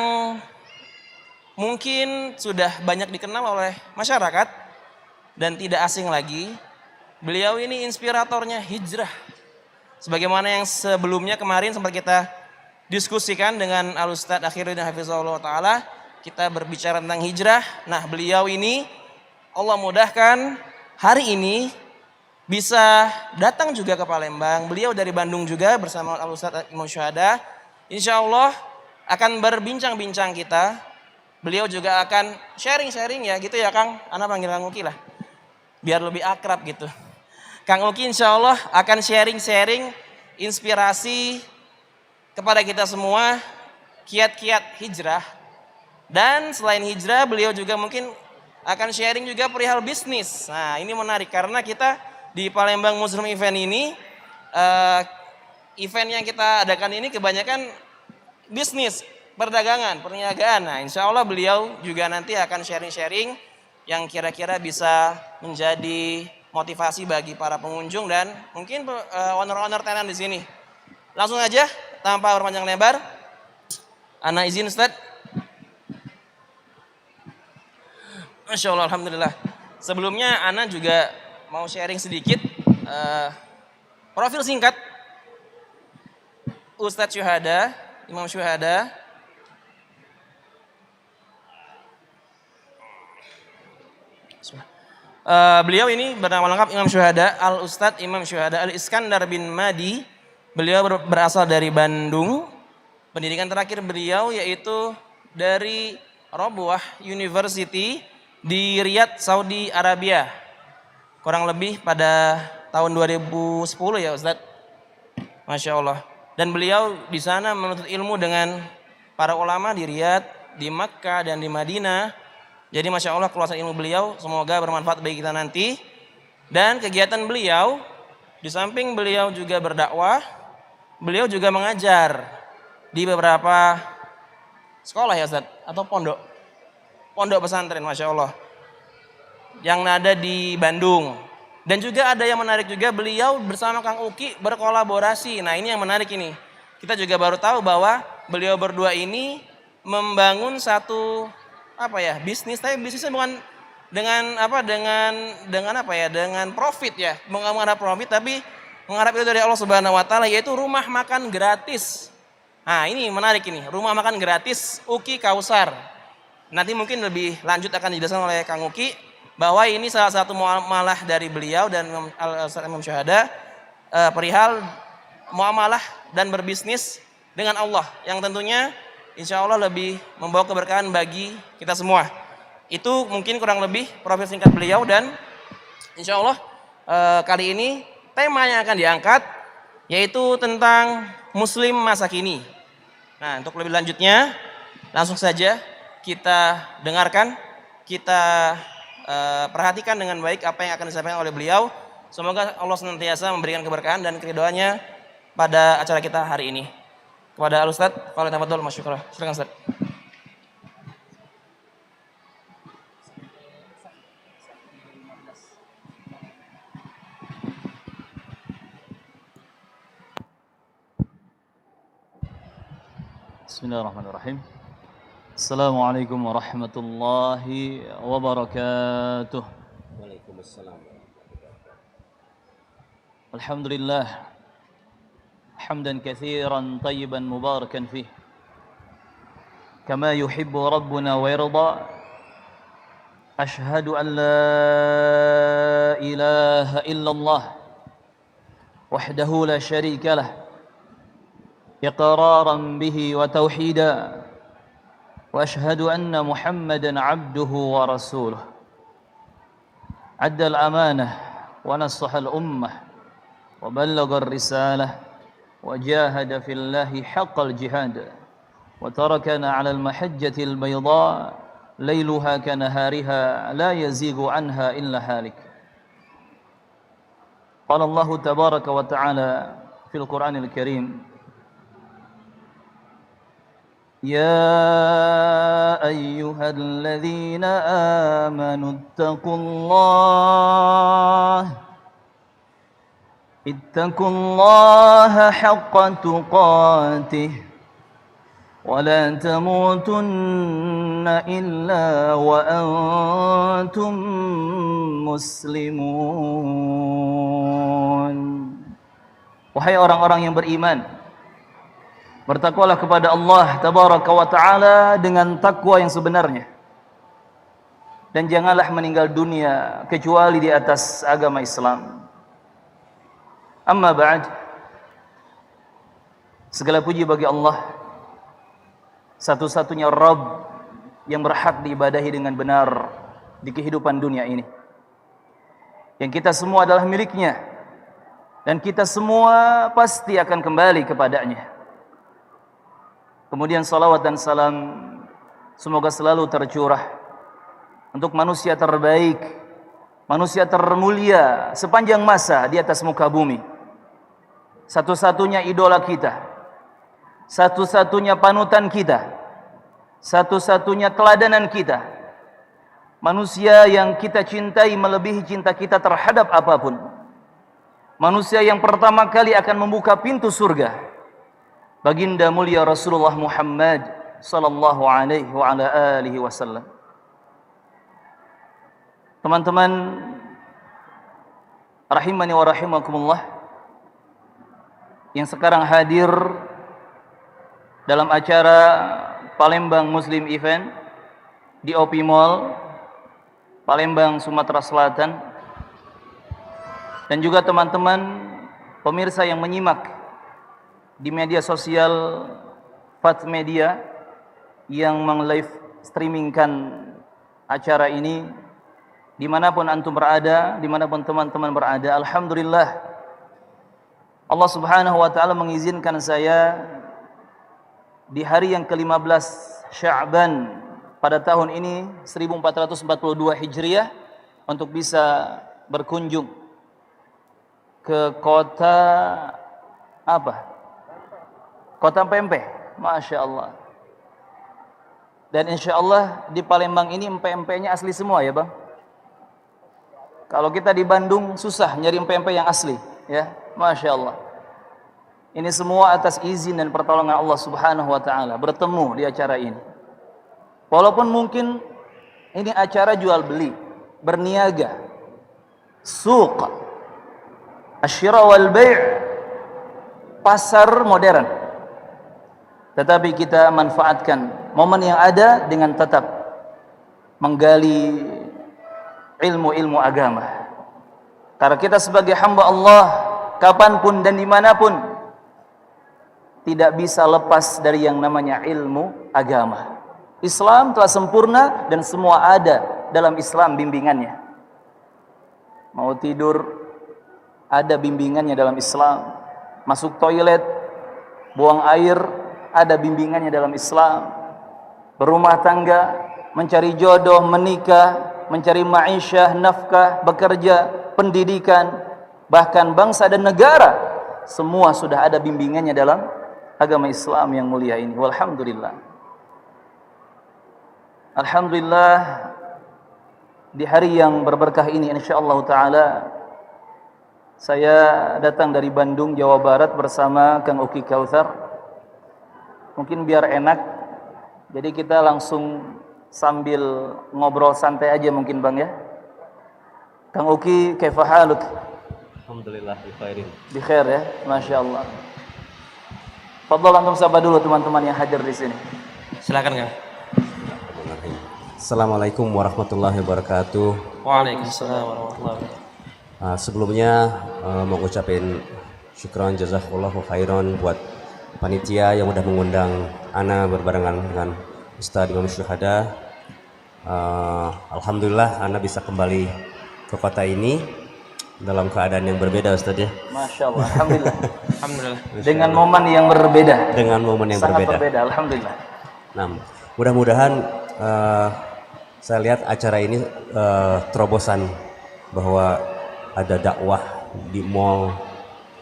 D: mungkin sudah banyak dikenal oleh masyarakat dan tidak asing lagi. Beliau ini inspiratornya hijrah. Sebagaimana yang sebelumnya kemarin sempat kita diskusikan dengan Al-Ustadz Akhiruddin Hafizahullah Ta'ala, kita berbicara tentang hijrah. Nah, beliau ini Allah mudahkan hari ini bisa datang juga ke Palembang. Beliau dari Bandung juga bersama Al-Ustadz Imam Syuhada. Insya Allah akan berbincang-bincang kita. Beliau juga akan sharing-sharing ya gitu ya Kang. Ana panggil Kang Uki lah. Biar lebih akrab gitu. Kang Uki insya Allah akan sharing-sharing inspirasi kepada kita semua. Kiat-kiat hijrah. Dan selain hijrah beliau juga mungkin akan sharing juga perihal bisnis. Nah ini menarik karena kita di Palembang Muslim Event ini, event yang kita adakan ini kebanyakan bisnis, perdagangan, perniagaan. Nah, insya Allah beliau juga nanti akan sharing-sharing yang kira-kira bisa menjadi motivasi bagi para pengunjung dan mungkin owner-owner tenan di sini. Langsung aja, tanpa berpanjang lebar, ana izin Ustaz. Masya Allah, alhamdulillah. Sebelumnya ana juga mau sharing sedikit profil singkat Ustadz Syuhada, Imam Syuhada. Beliau ini bernama lengkap Imam Syuhada, Al-Ustadz Imam Syuhada Al-Iskandar bin Madi. Beliau berasal dari Bandung. Pendidikan terakhir beliau yaitu dari Rabwah University di Riyadh, Saudi Arabia. Kurang lebih pada tahun 2010 ya Ustadz. Masya Allah. Dan beliau di sana menuntut ilmu dengan para ulama di Riyadh, di Makkah dan di Madinah. Jadi Masya Allah keluasan ilmu beliau semoga bermanfaat bagi kita nanti. Dan kegiatan beliau, di samping beliau juga berdakwah, beliau juga mengajar di beberapa sekolah ya Ustadz, atau pondok pesantren Masya Allah, yang ada di Bandung. Dan juga ada yang menarik juga, beliau bersama Kang Uki berkolaborasi. Nah ini yang menarik ini. Kita juga baru tahu bahwa beliau berdua ini membangun satu bisnis, tapi bisnisnya bukan dengan profit ya, mengharap profit, tapi mengharap itu dari Allah Subhanahu wa taala, yaitu rumah makan gratis. Nah, ini menarik ini, rumah makan gratis Uki Kausar. Nanti mungkin lebih lanjut akan dijelaskan oleh Kang Uki bahwa ini salah satu muamalah dari beliau dan Imam Syuhada perihal muamalah dan berbisnis dengan Allah yang tentunya insya Allah lebih membawa keberkahan bagi kita semua. Itu mungkin kurang lebih profil singkat beliau, dan insya Allah kali ini tema yang akan diangkat yaitu tentang Muslim masa kini. Nah, untuk lebih lanjutnya langsung saja kita dengarkan, kita perhatikan dengan baik apa yang akan disampaikan oleh beliau. Semoga Allah senantiasa memberikan keberkahan dan keridhaannya pada acara kita hari ini. Kepada Al-Ustaz, falyatafaddal masykurah. Silakan Ustaz.
G: Bismillahirrahmanirrahim. Assalamualaikum warahmatullahi wabarakatuh. Waalaikumsalam. Alhamdulillah. Hamdan katsiran tayyiban mubarakan fih. Kama yuhibbu rabbuna wa yarda. Ashhadu an la ilaha illallah wahdahu la syarika lah. إقرارا به وتوحيدا وأشهد أن محمدا عبده ورسوله أدى الأمانة ونصح الأمة وبلغ الرسالة وجاهد في الله حق الجهاد وتركنا على المحجة البيضاء ليلها كنهارها لا يزيغ عنها إلا هالك. قال الله تبارك وتعالى في القرآن الكريم: يا أيها الذين آمنوا اتقوا الله حق تقاته ولا تموتن إلا وأنتم مسلمون. Wahai orang-orang yang beriman, bertakwalah kepada Allah Tabaraka wa Ta'ala dengan takwa yang sebenarnya. Dan janganlah meninggal dunia kecuali di atas agama Islam. Amma ba'd. Segala puji bagi Allah, satu-satunya Rabb yang berhak diibadahi dengan benar di kehidupan dunia ini. Yang kita semua adalah miliknya, dan kita semua pasti akan kembali kepadanya. Kemudian salawat dan salam semoga selalu tercurah untuk manusia terbaik, manusia termulia sepanjang masa di atas muka bumi. Satu-satunya idola kita, satu-satunya panutan kita, satu-satunya teladanan kita. Manusia yang kita cintai melebihi cinta kita terhadap apapun. Manusia yang pertama kali akan membuka pintu surga, Baginda mulia Rasulullah Muhammad sallallahu alaihi wa ala alihi wasallam. Teman-teman rahimani wa rahimakumullah yang sekarang hadir dalam acara Palembang Muslim Event di OP Mall Palembang, Sumatera Selatan, dan juga teman-teman pemirsa yang menyimak di media sosial Fat Media yang meng-live streamingkan acara ini, dimanapun antum berada, dimanapun teman-teman berada. Alhamdulillah, Allah Subhanahu wa Ta'ala mengizinkan saya di hari yang ke-15 Sya'ban pada tahun ini 1442 Hijriah untuk bisa berkunjung ke kota apa? Kota Pempeh, Masya Allah. Dan insya Allah di Palembang ini empek-empeknya asli semua ya Bang. Kalau kita di Bandung susah nyari empek-empek yang asli ya, Masya Allah. Ini semua atas izin dan pertolongan Allah Subhanahu wa Ta'ala bertemu di acara ini. Walaupun mungkin ini acara jual beli, berniaga, suq, asyira wal bai', pasar modern. Tetapi kita manfaatkan momen yang ada dengan tetap menggali ilmu-ilmu agama. Karena kita sebagai hamba Allah, kapanpun dan dimanapun, tidak bisa lepas dari yang namanya ilmu agama. Islam telah sempurna dan semua ada dalam Islam bimbingannya. Mau tidur, ada bimbingannya dalam Islam. Masuk toilet, buang air, ada bimbingannya dalam Islam. Berumah tangga, mencari jodoh, menikah, mencari ma'isyah, nafkah, bekerja, pendidikan, bahkan bangsa dan negara, semua sudah ada bimbingannya dalam agama Islam yang mulia ini. Walhamdulillah. Alhamdulillah, di hari yang berberkah ini insyaallah taala saya datang dari Bandung, Jawa Barat bersama Kang Uki Kautsar. Mungkin biar enak, jadi kita langsung sambil ngobrol santai aja mungkin Bang ya. Kang Uki, kaifa haluk?
H: Alhamdulillah bi khairin.
G: Bi khair ya, Masya Allah. Fadhal antum sapa dulu teman-teman yang hadir di sini.
D: Silakan Kang.
H: Assalamualaikum warahmatullahi wabarakatuh.
D: Waalaikumsalam warahmatullahi wabarakatuh.
H: Sebelumnya mau ngucapin syukran jazakallahu khairan buat panitia yang udah mengundang ana berbarengan dengan Ustadz Imam Syuhada. Alhamdulillah ana bisa kembali ke kota ini dalam keadaan yang berbeda Ustadz ya.
G: Masya Allah, Alhamdulillah.
D: Alhamdulillah.
G: Dengan momen yang berbeda.
H: Dengan momen yang
G: sangat
H: berbeda.
G: Alhamdulillah.
H: Nah, mudah-mudahan saya lihat acara ini terobosan bahwa ada dakwah di mall.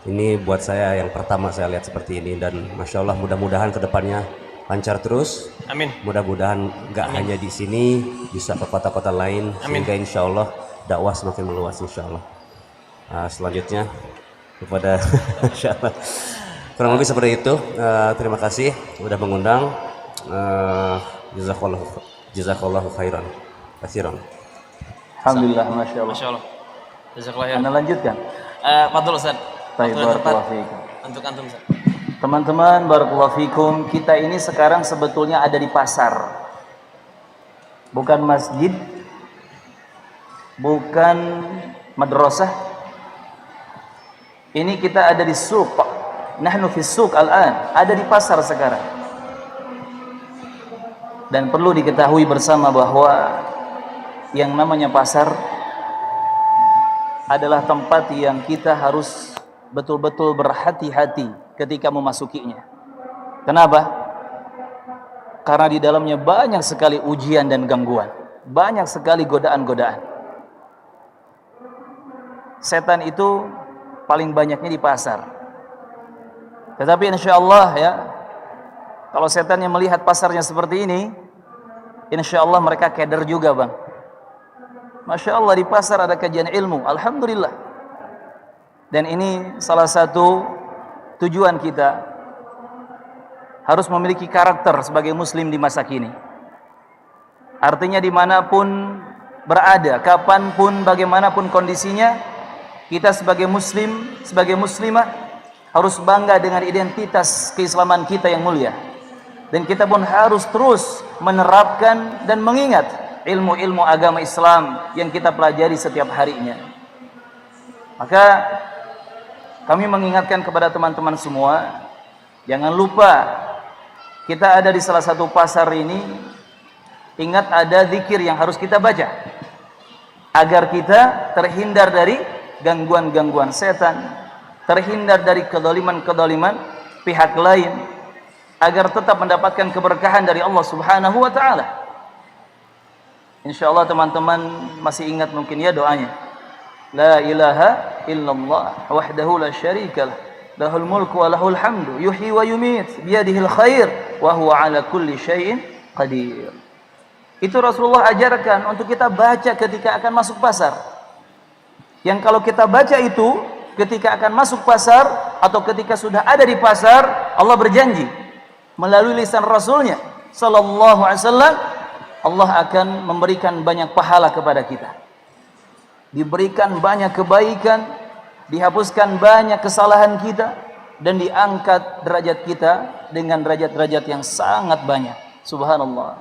H: Ini buat saya yang pertama saya lihat seperti ini dan Masya Allah mudah-mudahan kedepannya lancar terus.
D: Amin.
H: Mudah-mudahan nggak hanya di sini, bisa ke kota-kota lain.
D: Amin.
H: Sehingga Insya Allah dakwah semakin meluas Insya Allah. Selanjutnya kepada Insya Allah. Kurang lebih seperti itu. Terima kasih sudah mengundang. Jazakallahu khairan katsiran.
G: Alhamdulillah, Masya Allah.
D: Masya Allah. Jazakallah khair.
G: Anda lanjutkan.
D: Fadhil Ustaz.
G: Baik,
D: Waktu dan tempat
G: barakallahu fiikum.
D: untuk antum Ustaz.
G: Teman-teman, barakallahu fikum, kita ini sekarang sebetulnya ada di pasar. Bukan masjid, bukan madrasah. Ini kita ada di suq. Nahnu fi suq al-an, ada di pasar sekarang. Dan perlu diketahui bersama bahwa yang namanya pasar adalah tempat yang kita harus betul-betul berhati-hati ketika memasukinya. Kenapa? Karena di dalamnya banyak sekali ujian dan gangguan, banyak sekali godaan-godaan. Setan itu paling banyaknya di pasar. Tetapi insya Allah ya, kalau setan yang melihat pasarnya seperti ini, insya Allah mereka keder juga Bang. Masya Allah di pasar ada kajian ilmu, Alhamdulillah. Dan ini salah satu tujuan kita, harus memiliki karakter sebagai muslim di masa kini. Artinya dimanapun berada, kapanpun, bagaimanapun kondisinya, kita sebagai muslim, sebagai muslimah, harus bangga dengan identitas keislaman kita yang mulia. Dan kita pun harus terus menerapkan dan mengingat ilmu-ilmu agama Islam yang kita pelajari setiap harinya. Maka kami mengingatkan kepada teman-teman semua, jangan lupa kita ada di salah satu pasar ini. Ingat ada zikir yang harus kita baca agar kita terhindar dari gangguan-gangguan setan, terhindar dari kedoliman-kedoliman pihak lain, agar tetap mendapatkan keberkahan dari Allah Subhanahu wa taala. Insyaallah teman-teman masih ingat mungkin ya doanya. La ilaha illallah wahdahu la syarikalah, lahul mulku wa lahul hamdu, yuhyi wa yumit, biyadihil khair wa huwa ala kulli syai'in qadir. Itu Rasulullah ajarkan untuk kita baca ketika akan masuk pasar. Yang kalau kita baca itu ketika akan masuk pasar atau ketika sudah ada di pasar, Allah berjanji melalui lisan Rasulnya sallallahu alaihi wasallam, Allah akan memberikan banyak pahala kepada kita, diberikan banyak kebaikan, dihapuskan banyak kesalahan kita, dan diangkat derajat kita dengan derajat-derajat yang sangat banyak. Subhanallah.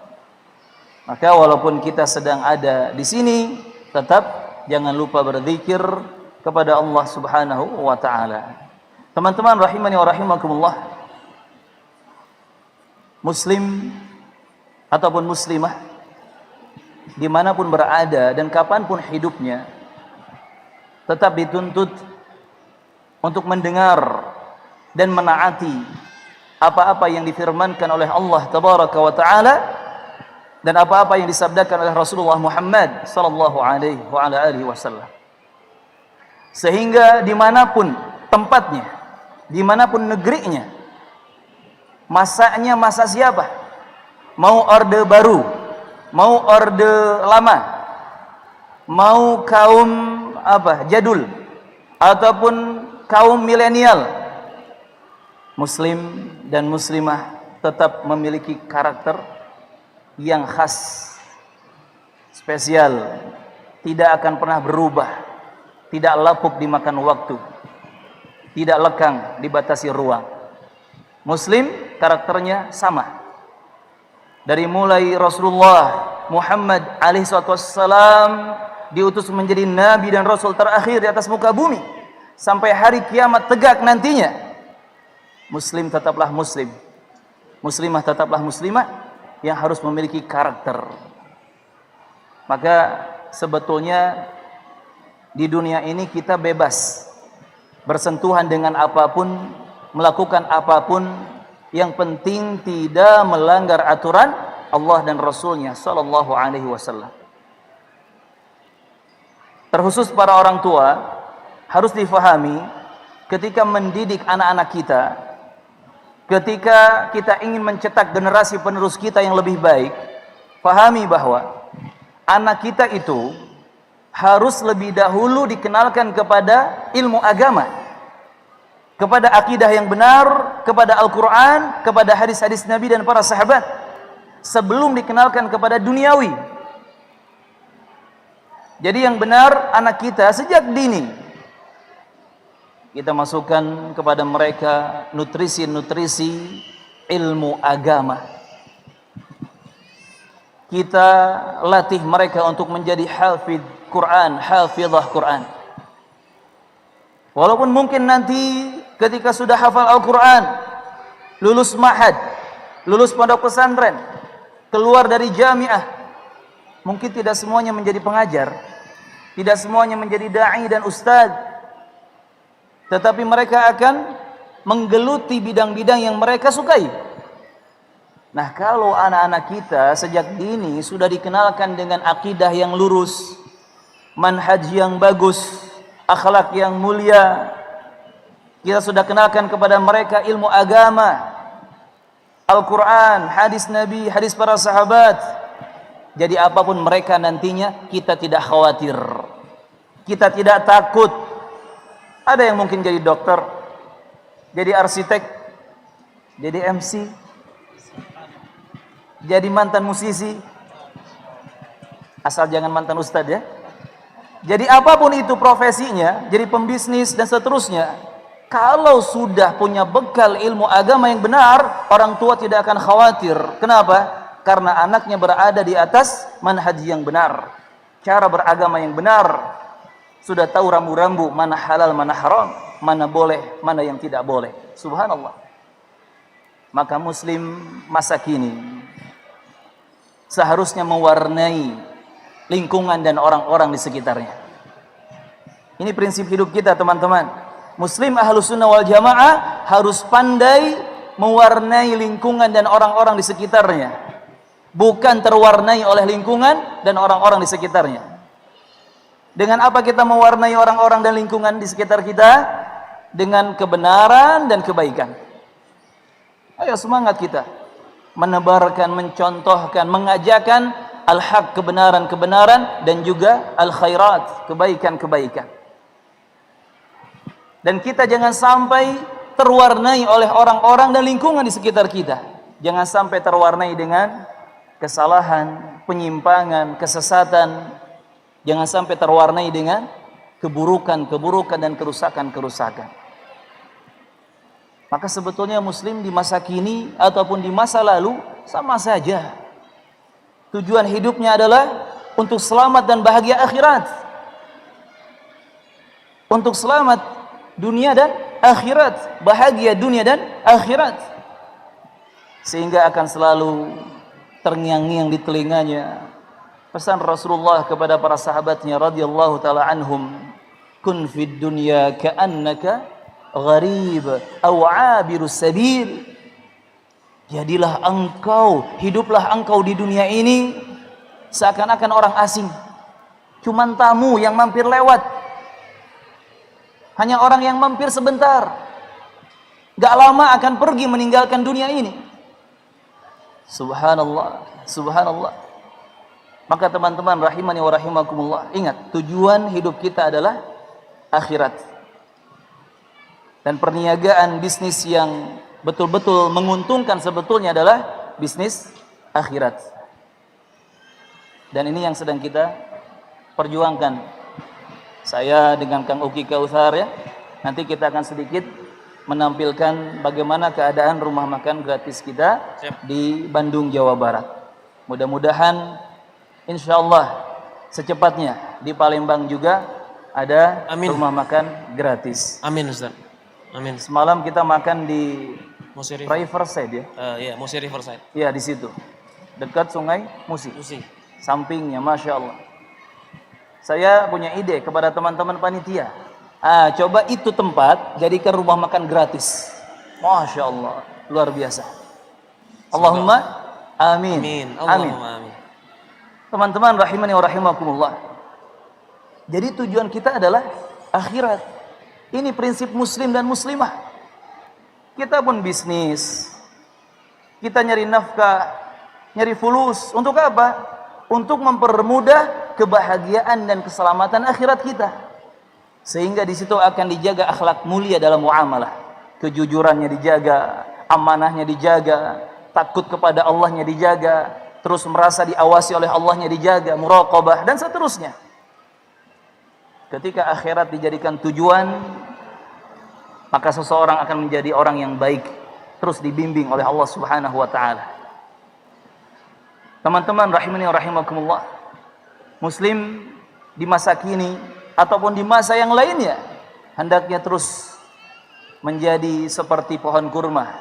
G: Maka walaupun kita sedang ada di sini, tetap jangan lupa berzikir kepada Allah Subhanahu wa taala. Teman-teman rahimani wa rahimakumullah, muslim ataupun muslimah dimanapun berada dan kapanpun hidupnya tetap dituntut untuk mendengar dan menaati apa-apa yang difirmankan oleh Allah tabaraka wa taala dan apa-apa yang disabdakan oleh Rasulullah Muhammad sallallahu alaihi wasallam. Sehingga dimanapun tempatnya, dimanapun negerinya, masanya masa siapa? Mau orde baru, mau orde lama, mau kaum jadul, ataupun kaum milenial, muslim dan muslimah tetap memiliki karakter yang khas, spesial, tidak akan pernah berubah, tidak lapuk dimakan waktu, tidak lekang dibatasi ruang. Muslim karakternya sama. Dari mulai Rasulullah Muhammad alaihissalam diutus menjadi nabi dan rasul terakhir di atas muka bumi sampai hari kiamat tegak nantinya, muslim tetaplah muslim, muslimah tetaplah muslimah yang harus memiliki karakter. Maka sebetulnya di dunia ini kita bebas bersentuhan dengan apapun, melakukan apapun, yang penting tidak melanggar aturan Allah dan Rasulnya sallallahu alaihi wasallam. Terkhusus para orang tua harus difahami ketika mendidik anak-anak kita, ketika kita ingin mencetak generasi penerus kita yang lebih baik, fahami bahwa anak kita itu harus lebih dahulu dikenalkan kepada ilmu agama, kepada akidah yang benar, kepada Al-Quran, kepada hadis-hadis Nabi dan para sahabat, sebelum dikenalkan kepada duniawi. Jadi yang benar anak kita sejak dini kita masukkan kepada mereka nutrisi-nutrisi ilmu agama. Kita latih mereka untuk menjadi hafidh Quran, hafizah Quran. Walaupun mungkin nanti ketika sudah hafal Al-Quran, lulus mahad, lulus pondok pesantren, keluar dari jamiah, mungkin tidak semuanya menjadi pengajar, tidak semuanya menjadi da'i dan ustaz, tetapi mereka akan menggeluti bidang-bidang yang mereka sukai. Nah, kalau anak-anak kita sejak dini sudah dikenalkan dengan akidah yang lurus, manhaj yang bagus, akhlak yang mulia, kita sudah kenalkan kepada mereka ilmu agama, Al-Quran, hadis Nabi, hadis para sahabat. Jadi apapun mereka nantinya, kita tidak khawatir, kita tidak takut. Ada yang mungkin jadi dokter, jadi arsitek, jadi MC, jadi mantan musisi, asal jangan mantan ustadz ya. Jadi apapun itu profesinya, jadi pembisnis dan seterusnya, kalau sudah punya bekal ilmu agama yang benar, orang tua tidak akan khawatir. Kenapa? Karena anaknya berada di atas manhaj yang benar, cara beragama yang benar, sudah tahu rambu-rambu mana halal, mana haram, mana boleh, mana yang tidak boleh. Subhanallah. Maka muslim masa kini seharusnya mewarnai lingkungan dan orang-orang di sekitarnya. Ini prinsip hidup kita, teman-teman. Muslim Ahlus Sunnah wal Jamaah harus pandai mewarnai lingkungan dan orang-orang di sekitarnya, bukan terwarnai oleh lingkungan dan orang-orang di sekitarnya. Dengan apa kita mewarnai orang-orang dan lingkungan di sekitar kita? Dengan kebenaran dan kebaikan. Ayo semangat kita menebarkan, mencontohkan, mengajarkan al-haq, kebenaran-kebenaran, dan juga al-khairat, kebaikan-kebaikan. Dan kita jangan sampai terwarnai oleh orang-orang dan lingkungan di sekitar kita. Jangan sampai terwarnai dengan kesalahan, penyimpangan, kesesatan. Jangan sampai terwarnai dengan keburukan-keburukan dan kerusakan-kerusakan. Maka sebetulnya muslim di masa kini ataupun di masa lalu sama saja. Tujuan hidupnya adalah untuk selamat dan bahagia akhirat. Untuk selamat dunia dan akhirat, bahagia dunia dan akhirat. Sehingga akan selalu terngiang-ngiang di telinganya pesan Rasulullah kepada para sahabatnya radhiyallahu taala anhum, kun fid dunya ka'annaka gharib aw 'abirus sabil. Jadilah engkau, hiduplah engkau di dunia ini seakan-akan orang asing, cuman tamu yang mampir lewat, hanya orang yang mampir sebentar, gak lama akan pergi meninggalkan dunia ini. Subhanallah, subhanallah. Maka teman-teman rahimani wa rahimakumullah, ingat, tujuan hidup kita adalah akhirat. Dan perniagaan bisnis yang betul-betul menguntungkan sebetulnya adalah bisnis akhirat. Dan ini yang sedang kita perjuangkan. Saya dengan Kang Uki Kautsar ya, nanti kita akan sedikit menampilkan bagaimana keadaan rumah makan gratis kita di Bandung, Jawa Barat. Mudah-mudahan insyaallah secepatnya di Palembang juga ada rumah makan gratis.
D: Amin Ustaz. Amin.
G: Semalam kita makan di
D: Musi
G: Riverside ya.
D: Iya, Musi Riverside.
G: Iya, di situ. Dekat Sungai Musi. Sampingnya, Masya Allah. Saya punya ide kepada teman-teman panitia. Coba itu tempat jadikan rumah makan gratis. Masya Allah, luar biasa. Allahumma amin.
D: Amin. Allahumma amin.
G: Teman-teman rahimani wa rahimakumullah. Jadi tujuan kita adalah akhirat. Ini prinsip muslim dan muslimah. Kita pun bisnis. Kita nyari nafkah, nyari fulus. Untuk apa? Untuk mempermudah kebahagiaan dan keselamatan akhirat kita. Sehingga di situ akan dijaga akhlak mulia dalam muamalah. Kejujurannya dijaga, amanahnya dijaga, takut kepada Allahnya dijaga, terus merasa diawasi oleh Allahnya dijaga, muraqabah dan seterusnya. Ketika akhirat dijadikan tujuan, maka seseorang akan menjadi orang yang baik, terus dibimbing oleh Allah Subhanahu wa taala. Teman-teman rahimani wa rahimakumullah, muslim di masa kini ataupun di masa yang lainnya hendaknya terus menjadi seperti pohon kurma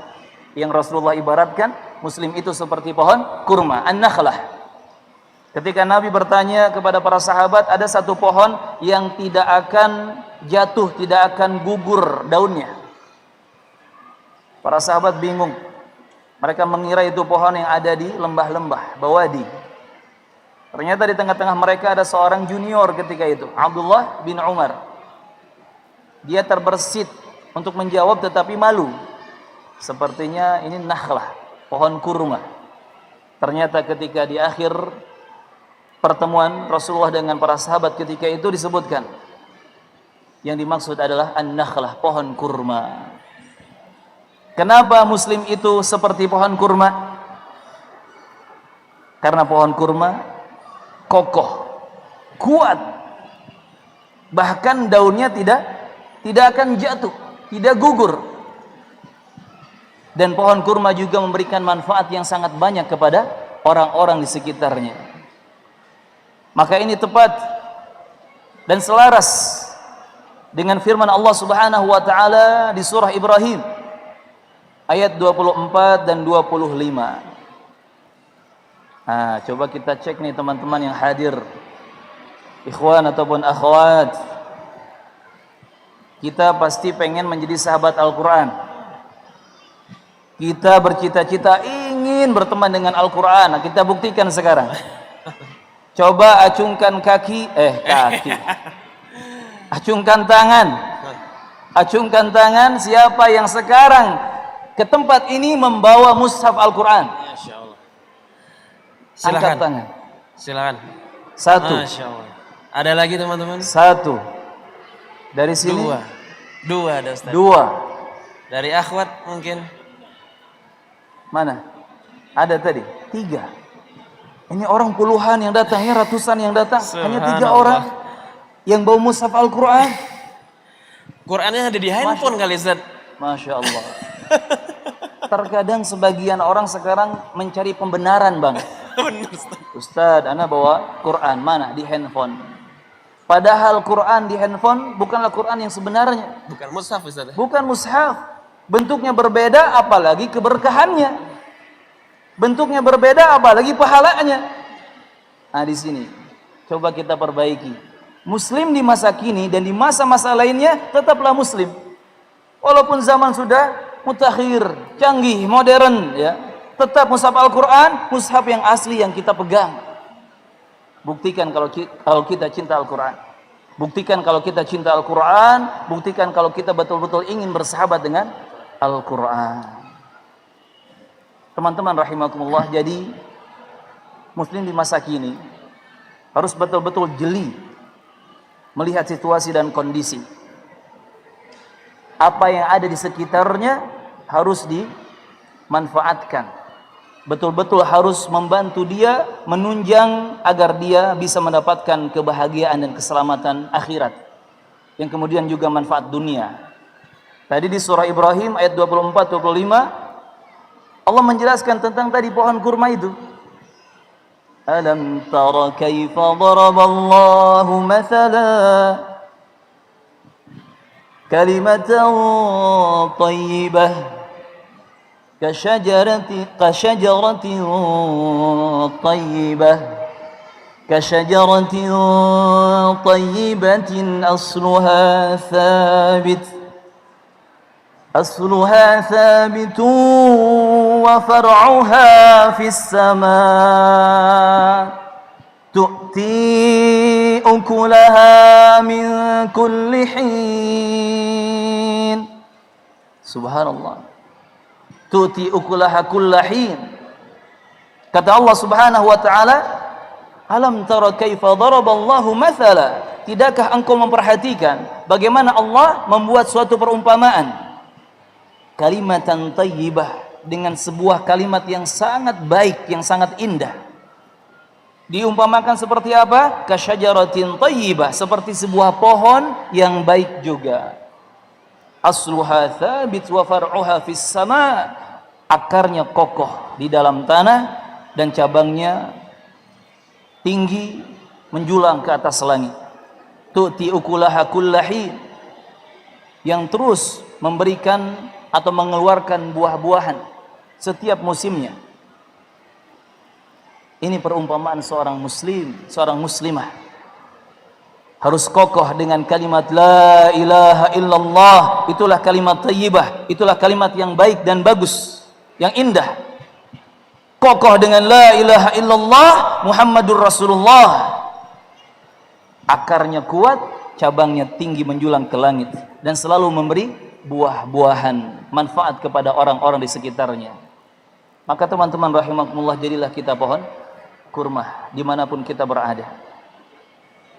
G: yang Rasulullah ibaratkan muslim itu seperti pohon kurma, an-nakhlah. Ketika Nabi bertanya kepada para sahabat, ada satu pohon yang tidak akan jatuh, tidak akan gugur daunnya. Para sahabat bingung. Mereka mengira itu pohon yang ada di lembah-lembah, bawadi. Ternyata di tengah-tengah mereka ada seorang junior ketika itu, Abdullah bin Umar. Dia terbersit untuk menjawab tetapi malu. Sepertinya ini nakhlah, pohon kurma. Ternyata ketika di akhir pertemuan Rasulullah dengan para sahabat ketika itu disebutkan yang dimaksud adalah an-nakhlah, pohon kurma. Kenapa muslim itu seperti pohon kurma? Karena pohon kurma kokoh, kuat, bahkan daunnya tidak akan jatuh, tidak gugur. Dan pohon kurma juga memberikan manfaat yang sangat banyak kepada orang-orang di sekitarnya. Maka ini tepat dan selaras dengan firman Allah Subhanahu wa taala di surah Ibrahim ayat 24 dan 25. Coba kita cek nih teman-teman yang hadir, ikhwan ataupun akhwat. Kita pasti pengen menjadi sahabat Al-Quran. Kita bercita-cita ingin berteman dengan Al-Quran. Nah, kita buktikan sekarang. Coba acungkan kaki. Acungkan tangan. Acungkan tangan siapa yang sekarang ke tempat ini membawa mushaf Al-Quran.
D: Masya Allah.
G: Angkat tangan.
D: Silakan.
G: Satu.
D: Masya Allah. Ada lagi teman-teman?
G: Satu. Dari sini.
D: Dua ada Ustaz.
G: Dua.
D: Dari akhwat mungkin.
G: Mana? Ada tadi. Tiga. Ini orang puluhan yang datang, ya ratusan yang datang. Hanya 3 orang yang bawa mushaf Al-Quran.
D: Qurannya ada di handphone kali Ustaz.
G: Masya Allah. Terkadang sebagian orang sekarang mencari pembenaran bang.
D: Benar Ustaz.
G: Ustaz, ana bawa Quran. Mana? Di handphone. Padahal Quran di handphone bukanlah Quran yang sebenarnya.
D: Bukan mushaf Ustaz.
G: Bukan mushaf. Bentuknya berbeda apalagi keberkahannya. Bentuknya berbeda, apalagi pahalanya. Nah, di sini coba kita perbaiki. Muslim di masa kini dan di masa-masa lainnya tetaplah muslim. Walaupun zaman sudah mutakhir, canggih, modern, ya, tetap mushaf Al-Quran, mushaf yang asli yang kita pegang. Buktikan kalau kita cinta Al-Quran. Buktikan kalau kita cinta Al-Quran. Buktikan kalau kita betul-betul ingin bersahabat dengan Al-Quran. Teman-teman rahimakumullah, jadi muslim di masa kini harus betul-betul jeli melihat situasi dan kondisi. Apa yang ada di sekitarnya harus dimanfaatkan. Betul-betul harus membantu dia menunjang agar dia bisa mendapatkan kebahagiaan dan keselamatan akhirat, yang kemudian juga manfaat dunia. Tadi di surah Ibrahim ayat 24-25 Allah menjelaskan tentang tadi pohon kurma itu. Alam tara kaifa daraballahu mathala kalimatan tayyibah kashajaratin tayyibah kashajaratin tayyibatin asluha ثابت وفرعها في السماء تؤتي أكلها من كل حين. Subhanallah. Tu'ti ukulaha kulla hin. Kata Allah Subhanahu wa taala, alam tara kaifa daraballahu mathala. Tidakkah engkau memperhatikan bagaimana Allah membuat suatu perumpamaan? Kalimatan tayyibah, dengan sebuah kalimat yang sangat baik, yang sangat indah. Diumpamakan seperti apa? Kasyajaratin tayyibah, seperti sebuah pohon yang baik juga. Asluha thabit wa far'uha fis sama. Akarnya kokoh di dalam tanah dan cabangnya tinggi menjulang ke atas langit. Tu'ti ukulaha kullahin, yang terus memberikan atau mengeluarkan buah-buahan setiap musimnya. Ini perumpamaan seorang muslim, seorang muslimah. Harus kokoh dengan kalimat la ilaha illallah. Itulah kalimat thayyibah, itulah kalimat yang baik dan bagus, yang indah. Kokoh dengan la ilaha illallah Muhammadur Rasulullah. Akarnya kuat, cabangnya tinggi menjulang ke langit dan selalu memberi buah-buahan manfaat kepada orang-orang di sekitarnya. Maka teman-teman rahimakumullah, jadilah kita pohon kurma dimanapun kita berada.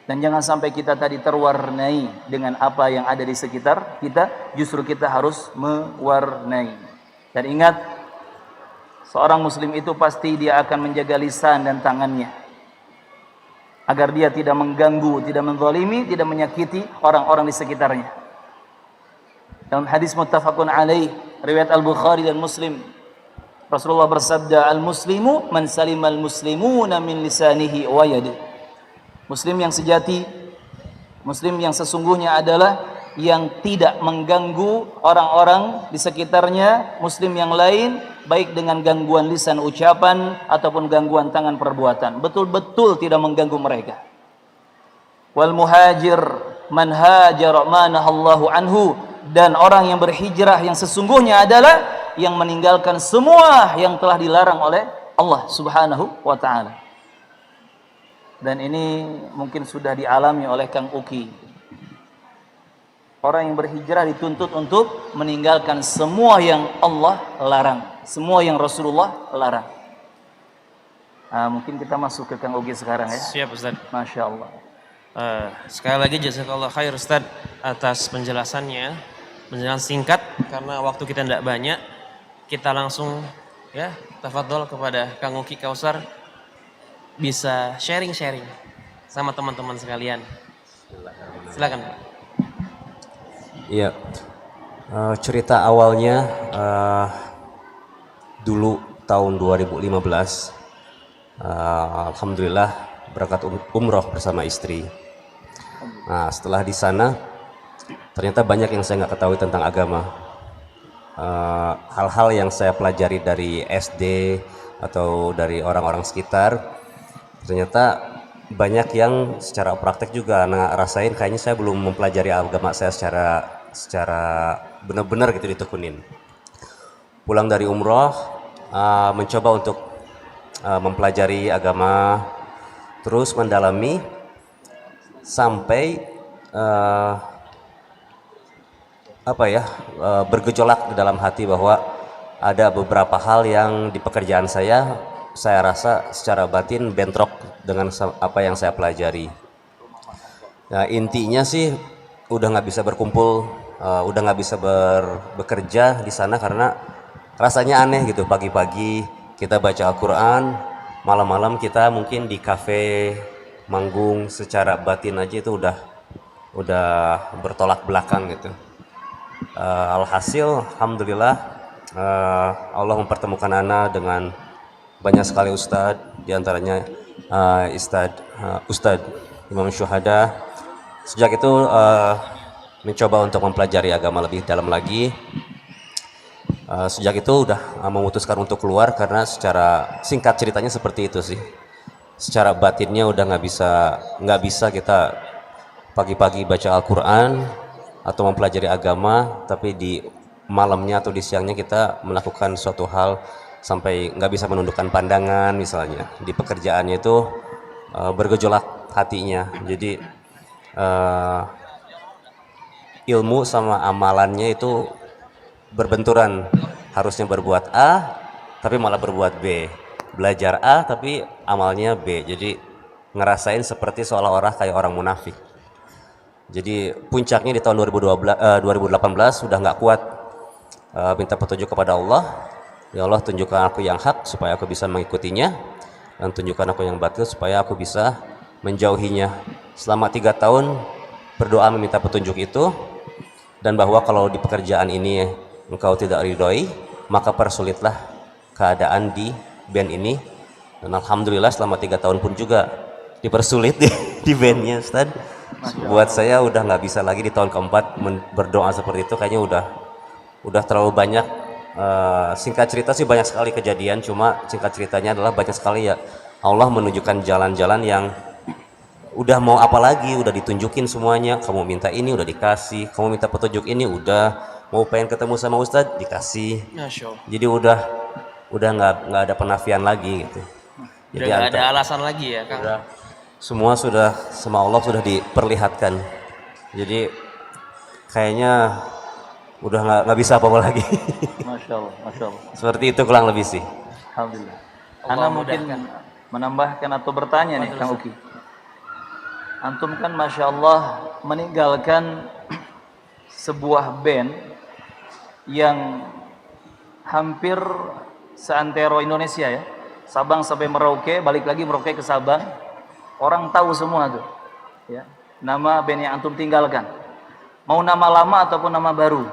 G: Dan jangan sampai kita tadi terwarnai dengan apa yang ada di sekitar kita, justru kita harus mewarnai. Dan ingat, seorang muslim itu pasti dia akan menjaga lisan dan tangannya, agar dia tidak mengganggu, tidak menzalimi, tidak menyakiti orang-orang di sekitarnya. Dalam hadis muttafaqun alaih riwayat Al-Bukhari dan Muslim, Rasulullah bersabda, al-muslimu man salimal muslimuna min lisanihi wa yadihi. Muslim yang sejati, muslim yang sesungguhnya adalah yang tidak mengganggu orang-orang di sekitarnya, muslim yang lain, baik dengan gangguan lisan ucapan ataupun gangguan tangan perbuatan. Betul-betul tidak mengganggu mereka. Wal muhajir man hajara ma nahallahu anhu. Dan orang yang berhijrah yang sesungguhnya adalah yang meninggalkan semua yang telah dilarang oleh Allah Subhanahu wa ta'ala. Dan ini mungkin sudah dialami oleh Kang Uki. Orang yang berhijrah dituntut untuk meninggalkan semua yang Allah larang, semua yang Rasulullah larang. Mungkin kita masuk ke Kang Uki sekarang ya.
D: Siap Ustaz.
G: Masya Allah.
D: Sekali lagi jazakallah khair Ustaz atas penjelasannya. Penjelasan singkat karena waktu kita tidak banyak. Kita langsung ya tafadhol kepada Kang Uki Kausar, bisa sharing-sharing sama teman-teman sekalian. Silakan Pak.
H: Iya, cerita awalnya dulu tahun 2015, alhamdulillah berangkat umroh bersama istri. Nah, setelah di sana ternyata banyak yang saya nggak ketahui tentang agama. Hal-hal yang saya pelajari dari SD, atau dari orang-orang sekitar, ternyata banyak yang secara praktek juga anak rasain kayaknya saya belum mempelajari agama saya secara benar-benar gitu ditekunin. Pulang dari umroh, mencoba untuk mempelajari agama, terus mendalami sampai bergejolak di dalam hati bahwa ada beberapa hal yang di pekerjaan saya rasa secara batin bentrok dengan apa yang saya pelajari. Nah, intinya sih udah nggak bisa berkumpul, udah nggak bisa bekerja di sana karena rasanya aneh gitu. Pagi-pagi kita baca Al-Quran, malam-malam kita mungkin di kafe manggung, secara batin aja itu udah bertolak belakang gitu. Alhasil, alhamdulillah Allah mempertemukan ana dengan banyak sekali ustadz, diantaranya Ustadz Imam Syuhada. Sejak itu mencoba untuk mempelajari agama lebih dalam lagi. Sejak itu udah memutuskan untuk keluar karena secara singkat ceritanya seperti itu sih. Secara batinnya udah nggak bisa kita pagi-pagi baca Al-Quran atau mempelajari agama, tapi di malamnya atau di siangnya kita melakukan suatu hal sampai nggak bisa menundukkan pandangan. Misalnya di pekerjaannya itu bergejolak hatinya, jadi ilmu sama amalannya itu berbenturan. Harusnya berbuat A tapi malah berbuat B, belajar A tapi amalnya B, jadi ngerasain seperti seolah-olah kayak orang munafik. Jadi puncaknya di tahun 2018 sudah nggak kuat, minta petunjuk kepada Allah. Ya Allah, tunjukkan aku yang hak supaya aku bisa mengikutinya, dan tunjukkan aku yang batil supaya aku bisa menjauhinya. Selama 3 tahun berdoa meminta petunjuk itu, dan bahwa kalau di pekerjaan ini engkau tidak ridhoi, maka persulitlah keadaan di band ini. Dan alhamdulillah selama 3 tahun pun juga dipersulit di bandnya, Ustaz. Buat saya udah nggak bisa lagi di tahun keempat berdoa seperti itu, kayaknya udah terlalu banyak. Singkat cerita sih banyak sekali kejadian, cuma singkat ceritanya adalah banyak sekali ya Allah menunjukkan jalan-jalan yang udah mau apa lagi, udah ditunjukin semuanya. Kamu minta ini udah dikasih, kamu minta petunjuk ini udah, mau pengen ketemu sama Ustadz dikasih. Jadi udah nggak ada penafian lagi gitu. Jadi
D: nggak ada alasan lagi ya, Kang.
H: Semua sudah sama Allah sudah diperlihatkan. Jadi kayaknya udah nggak bisa apa-apa lagi.
G: Masya Allah, Masya Allah.
H: Seperti itu kurang lebih sih.
G: Alhamdulillah. Ana mungkin menambahkan atau bertanya nih, Kang Uki. Antum kan Masya Allah meninggalkan sebuah band yang hampir seantero Indonesia ya, Sabang sampai Merauke, balik lagi Merauke ke Sabang, orang tahu semua tuh ya, nama band yang antum tinggalkan, mau nama lama ataupun nama baru.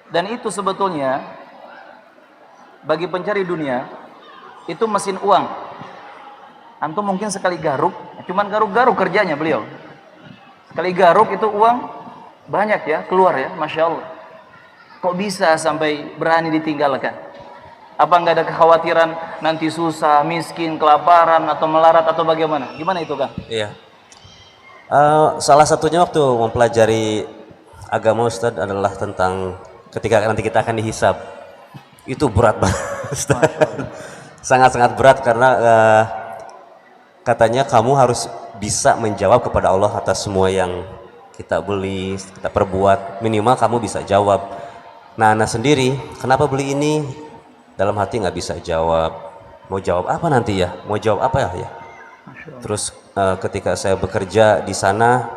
G: Dan itu sebetulnya bagi pencari dunia itu mesin uang. Antum mungkin sekali garuk, cuman garuk-garuk kerjanya beliau. Sekali garuk itu uang banyak ya, keluar ya, Masya Allah. Kok bisa sampai berani ditinggalkan? Apa nggak ada kekhawatiran nanti susah, miskin, kelaparan, atau melarat, atau bagaimana? Gimana itu, Kang?
H: Iya. Salah satunya waktu mempelajari agama Ustadz adalah tentang ketika nanti kita akan dihisab. Itu berat banget, sangat-sangat berat karena katanya kamu harus bisa menjawab kepada Allah atas semua yang kita beli, kita perbuat. Minimal kamu bisa jawab. Nah, Ana sendiri kenapa beli ini? Dalam hati nggak bisa jawab. Mau jawab apa nanti ya? Mau jawab apa ya? Terus ketika saya bekerja di sana,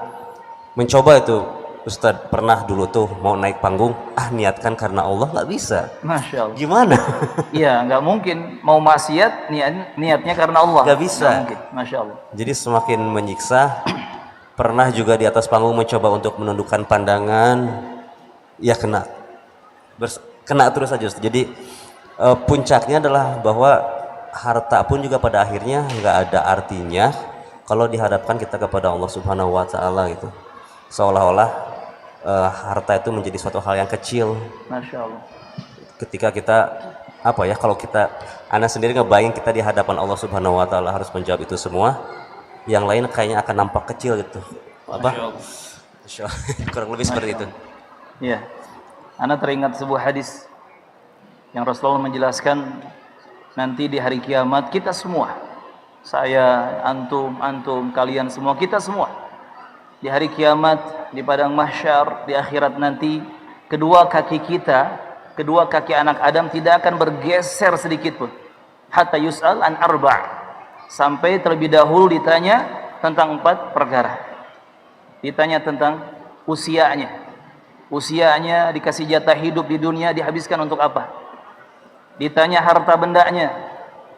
H: mencoba itu, Ustadz pernah dulu tuh mau naik panggung, niatkan karena Allah, nggak bisa.
G: Masya Allah.
H: Gimana?
G: Iya, nggak mungkin mau maksiat niatnya karena Allah.
H: Nggak bisa.
G: Nggak mungkin. Masya Allah.
H: Jadi semakin menyiksa. Pernah juga di atas panggung mencoba untuk menundukkan pandangan, ya kena terus aja. Jadi puncaknya adalah bahwa harta pun juga pada akhirnya nggak ada artinya kalau dihadapkan kita kepada Allah Subhanahu Wa Taala gitu. Seolah-olah harta itu menjadi suatu hal yang kecil.
G: Masya Allah.
H: Ketika kita apa ya, kalau kita, Ana sendiri ngebayang kita di hadapan Allah Subhanahu Wa Taala harus menjawab itu semua, yang lain kayaknya akan nampak kecil gitu. Apa? Masya Allah. Kurang lebih seperti itu.
G: Ya, Ana teringat sebuah hadis yang Rasulullah menjelaskan nanti di hari kiamat kita semua, saya, antum, kalian semua, kita semua di hari kiamat, di padang mahsyar, di akhirat nanti, kedua kaki kita, kedua kaki anak Adam tidak akan bergeser sedikit pun. Hatta yus'al an arba', sampai terlebih dahulu ditanya tentang 4 perkara. Ditanya tentang usianya, dikasih jatah hidup di dunia dihabiskan untuk apa? Ditanya harta bendanya,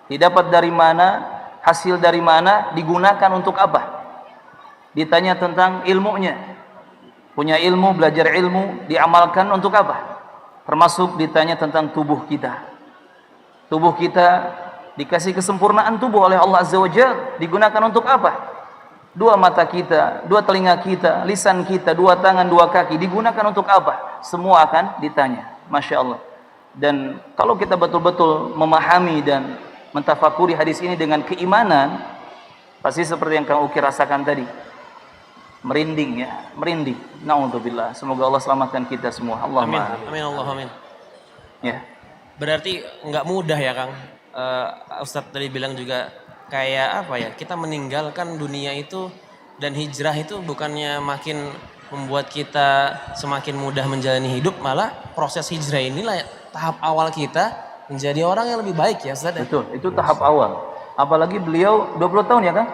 G: didapat dari mana, hasil dari mana, digunakan untuk apa? Ditanya tentang ilmunya, punya ilmu, belajar ilmu, diamalkan untuk apa? Termasuk ditanya tentang tubuh kita. Tubuh kita dikasih kesempurnaan tubuh oleh Allah Azza wa Jalla, digunakan untuk apa? 2 mata kita, 2 telinga kita, lisan kita, 2 tangan, 2 kaki, digunakan untuk apa? Semua akan ditanya. Masya Allah. Dan kalau kita betul-betul memahami dan mentafakuri hadis ini dengan keimanan, pasti seperti yang Kang Uki rasakan tadi, merinding ya, merinding. Na'udzubillah. Semoga Allah selamatkan kita semua.
D: Amin.
G: Allahumma
D: Amin Allah amin.
G: ya.
D: Berarti nggak mudah ya Kang. Ustadz tadi bilang juga kayak apa ya? Kita meninggalkan dunia itu dan hijrah itu bukannya makin membuat kita semakin mudah menjalani hidup, malah proses hijrah inilah tahap awal kita menjadi orang yang lebih baik ya Ustaz.
G: Betul, itu tahap awal. Apalagi beliau 20 tahun ya Kang?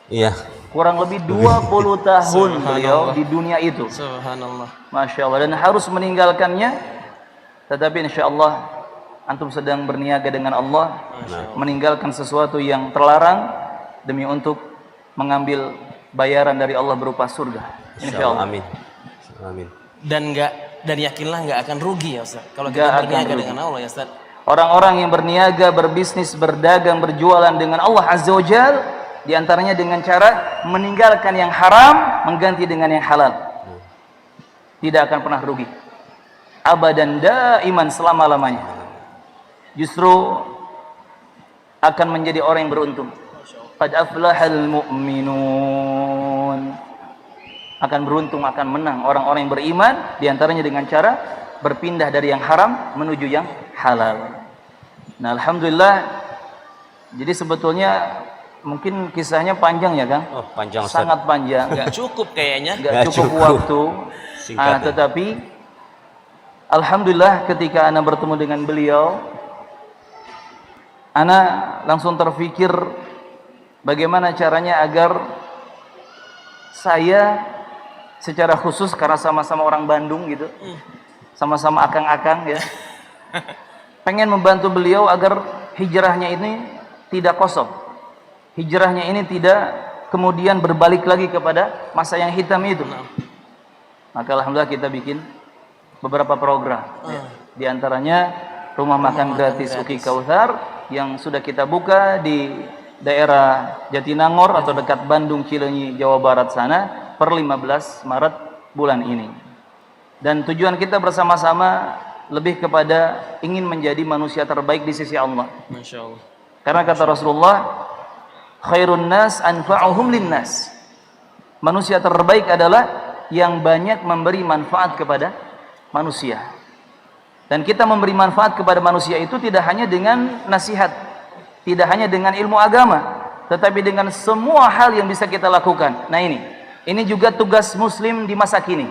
H: Iya.
G: Kurang lebih 20 tahun beliau di dunia itu.
D: Subhanallah.
G: Masya Allah. Dan harus meninggalkannya. Tetapi insya Allah antum sedang berniaga dengan Allah, meninggalkan sesuatu yang terlarang demi untuk mengambil bayaran dari Allah berupa surga. Insya Allah.
H: Amin. Amin.
D: Dan yakinlah nggak akan rugi ya Ustaz. Kalau
G: Nggak
D: kita
G: akan
D: berniaga
G: rugi.
D: dengan Allah ya Ustaz.
G: Orang-orang yang berniaga, berbisnis, berdagang, berjualan dengan Allah Azza wa Jal, di antaranya dengan cara meninggalkan yang haram, mengganti dengan yang halal. Tidak akan pernah rugi. Abadan daiman selama-lamanya. Justru akan menjadi orang yang beruntung. Qad aflahal mu'minun. Akan beruntung, akan menang orang-orang yang beriman, di antaranya dengan cara berpindah dari yang haram menuju yang halal. Nah, alhamdulillah. Jadi sebetulnya mungkin kisahnya panjang ya Kang?
H: Oh, panjang Ustaz.
G: Sangat panjang.
D: Nggak cukup kayaknya.
G: Nggak cukup waktu.
H: Singkat ya.
G: Tetapi alhamdulillah ketika ana bertemu dengan beliau, ana langsung terfikir bagaimana caranya agar saya secara khusus, karena sama-sama orang Bandung gitu, sama-sama akang-akang ya, pengen membantu beliau agar hijrahnya ini tidak kosong, hijrahnya ini tidak kemudian berbalik lagi kepada masa yang hitam itu. Maka alhamdulillah kita bikin beberapa program ya. Di antaranya rumah makan gratis Uki Kautsar yang sudah kita buka di daerah Jatinangor atau dekat Bandung, Cileunyi, Jawa Barat sana per 15 Maret bulan ini. Dan tujuan kita bersama-sama lebih kepada ingin menjadi manusia terbaik di sisi Allah.
D: Masya Allah.
G: Karena kata Rasulullah, khairun nas anfa'uhum linnas. Manusia terbaik adalah yang banyak memberi manfaat kepada manusia. Dan kita memberi manfaat kepada manusia itu tidak hanya dengan nasihat, tidak hanya dengan ilmu agama, tetapi dengan semua hal yang bisa kita lakukan. Nah ini juga tugas muslim di masa kini.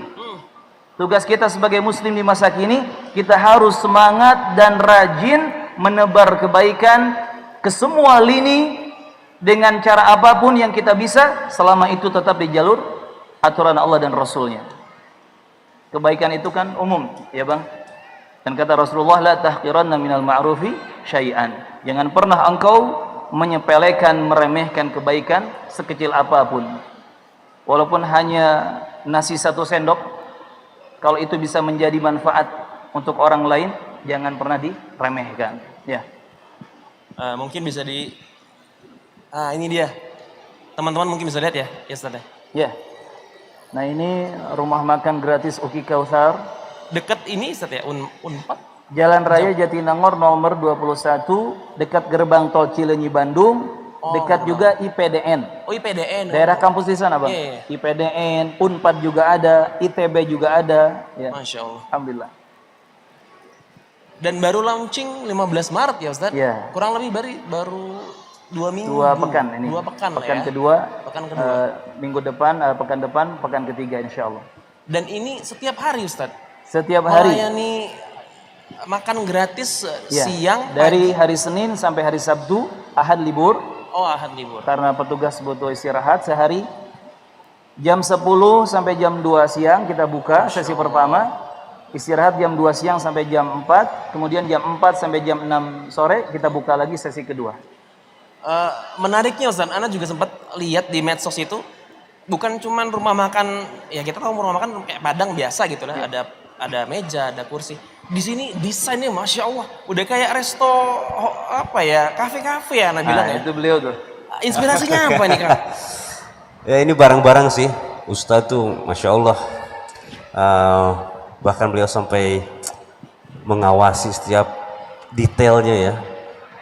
G: Tugas kita sebagai muslim di masa kini, kita harus semangat dan rajin menebar kebaikan ke semua lini dengan cara apapun yang kita bisa, selama itu tetap di jalur aturan Allah dan Rasulnya. Kebaikan itu kan umum, ya Bang. Dan kata Rasulullah, la tahqiranna minal ma'rufi syai'an. Jangan pernah engkau menyepelekan, meremehkan kebaikan sekecil apapun. Walaupun hanya nasi 1 sendok, kalau itu bisa menjadi manfaat untuk orang lain, jangan pernah diremehkan. Ya.
D: Mungkin bisa ini dia. Teman-teman mungkin bisa lihat ya, ya Ustaz ya.
G: Ya. Nah ini rumah makan gratis Uki Kautsar.
D: Dekat ini Ustaz ya, Unpad.
G: Jalan Raya Jatinangor nomor 21 dekat gerbang tol Cileunyi Bandung, dekat juga IPDN.
D: Oh, IPDN.
G: Daerah kampus di sana, Bang.
D: Iya.
G: IPDN, Unpad juga ada, ITB juga ada, ya.
D: Masya Allah.
G: Alhamdulillah.
D: Dan baru launching 15 Maret ya Ustaz?
G: Iya.
D: Kurang lebih baru 2 minggu.
G: 2 pekan ini.
D: 2 pekan lah
G: Pekan
D: ya.
G: kedua.
D: Pekan kedua.
G: Minggu depan, pekan depan, pekan ketiga insya Allah.
D: Dan ini setiap hari Ustaz?
G: Setiap hari.
D: Melayani makan gratis
G: Ya,
D: siang,
G: dari hari Senin sampai hari Sabtu, Ahad libur.
D: Oh, Ahad libur.
G: Karena petugas butuh istirahat sehari. Jam 10 sampai jam 2 siang kita buka sesi pertama. Istirahat jam 2 siang sampai jam 4. Kemudian jam 4 sampai jam 6 sore kita buka lagi sesi kedua.
D: Menariknya Ustaz, Ana juga sempat lihat di medsos itu, bukan cuman rumah makan, ya kita tahu rumah makan kayak Padang biasa gitu lah, ada meja, ada kursi. Di sini desainnya Masya Allah, udah kayak resto, apa ya, kafe-kafe ya Ana bilang ya.
G: Itu beliau tuh.
D: Inspirasinya apa nih Kang?
H: Ya ini barang-barang sih, Ustadz tuh Masya Allah. Bahkan beliau sampai mengawasi setiap detailnya ya.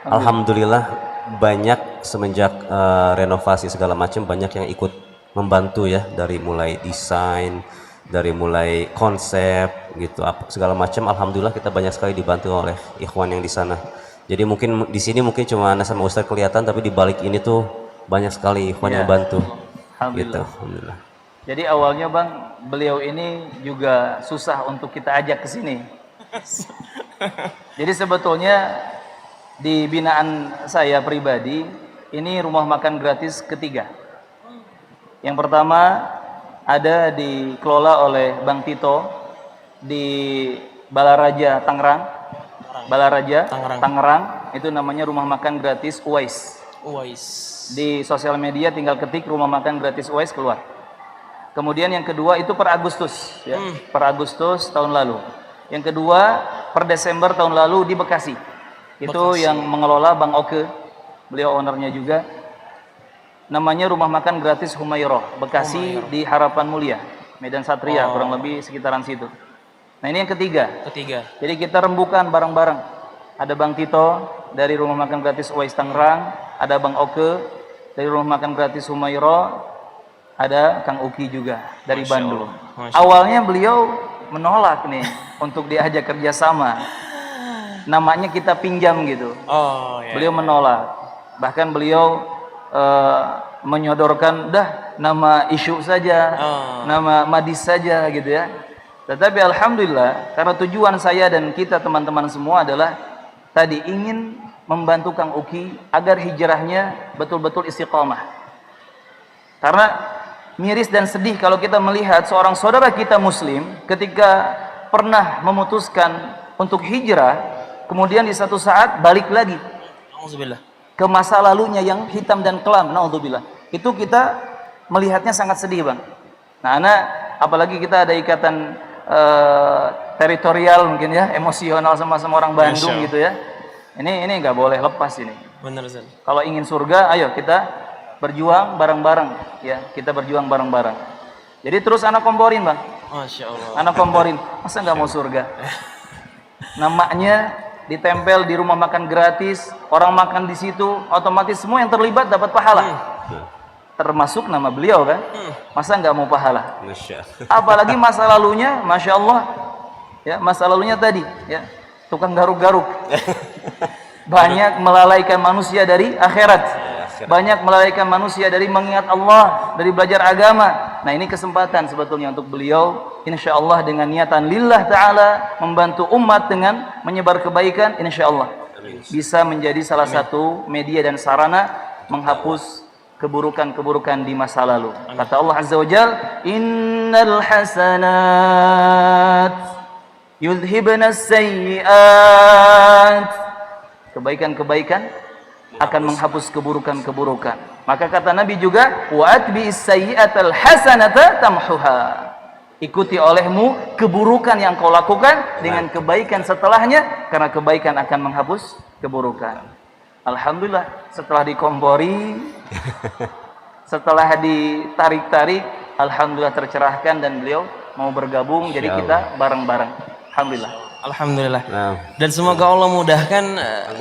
H: Alhamdulillah banyak semenjak renovasi segala macam, banyak yang ikut membantu ya, dari mulai desain, dari mulai konsep gitu, segala macam. Alhamdulillah kita banyak sekali dibantu oleh ikhwan yang di sana. Jadi mungkin di sini mungkin cuma Ana sama Ustadz kelihatan, tapi di balik ini tuh banyak sekali ikhwan yang bantu. Gitu. Alhamdulillah.
G: Jadi awalnya Bang, beliau ini juga susah untuk kita ajak ke sini. Jadi sebetulnya di binaan saya pribadi, ini rumah makan gratis ketiga. Yang pertama ada dikelola oleh Bang Tito di Balaraja Tangerang. Balaraja Tangerang, itu namanya rumah makan gratis Uwais. Di sosial media tinggal ketik rumah makan gratis Uwais keluar. Kemudian yang kedua itu per Agustus ya. Per Agustus tahun lalu. Yang kedua per Desember tahun lalu di Bekasi. Itu yang mengelola Bang Oke. Beliau ownernya juga. Namanya rumah makan gratis Humairah, Bekasi di Harapan Mulia, Medan Satria, kurang lebih sekitaran situ. Nah ini yang ketiga. Jadi kita rembukan bareng-bareng. Ada Bang Tito dari rumah makan gratis Uwais Tangerang, ada Bang Oke dari rumah makan gratis Humairah, ada Kang Uki juga dari Bandung. Awalnya beliau menolak nih untuk diajak kerjasama. Namanya kita pinjam gitu. Beliau menolak. Bahkan beliau menyodorkan nama isu saja, nama madis saja gitu ya. Tetapi alhamdulillah karena tujuan saya dan kita teman-teman semua adalah tadi ingin membantu Kang Uki agar hijrahnya betul-betul istiqamah. Karena miris dan sedih kalau kita melihat seorang saudara kita muslim ketika pernah memutuskan untuk hijrah, kemudian di satu saat balik lagi.
D: Alhamdulillah.
G: Ke masa lalunya yang hitam dan kelam, naudzubillah. Itu kita melihatnya sangat sedih Bang. Nah apalagi kita ada ikatan teritorial mungkin ya, emosional sama-sama orang Bandung gitu ya. Ini nggak boleh lepas ini.
D: Benar Ustaz. Kalau
G: ingin surga, ayo kita berjuang bareng-bareng ya. Kita berjuang bareng-bareng. Jadi terus anak komporin Bang.
D: Masya Allah.
G: Anak komporin, masa nggak mau surga? Namanya ditempel di rumah makan gratis, orang makan di situ, otomatis semua yang terlibat dapat pahala. Termasuk nama beliau kan, masa nggak mau pahala? Apalagi masa lalunya, Masya Allah, ya masa lalunya tadi, ya tukang garuk-garuk, banyak melalaikan manusia dari akhirat, banyak melalaikan manusia dari mengingat Allah, dari belajar agama. Nah ini kesempatan sebetulnya untuk beliau, insya Allah dengan niatan lillah ta'ala, membantu umat dengan menyebar kebaikan, insya Allah bisa menjadi salah satu media dan sarana menghapus keburukan-keburukan di masa lalu. Kata Allah Azza wa Jal, innal hasanat yudhibna sayyiat. Kebaikan-kebaikan akan menghapus keburukan-keburukan. Maka kata Nabi juga, wa atbi'is sayyi'atal hasanata tamhuha. Ikuti olehmu keburukan yang kau lakukan dengan kebaikan setelahnya, karena kebaikan akan menghapus keburukan. Alhamdulillah setelah dikompori, setelah ditarik-tarik, alhamdulillah tercerahkan dan beliau mau bergabung. Jadi kita bareng-bareng. Alhamdulillah.
D: Alhamdulillah.
H: Nah,
D: Dan semoga Allah mudahkan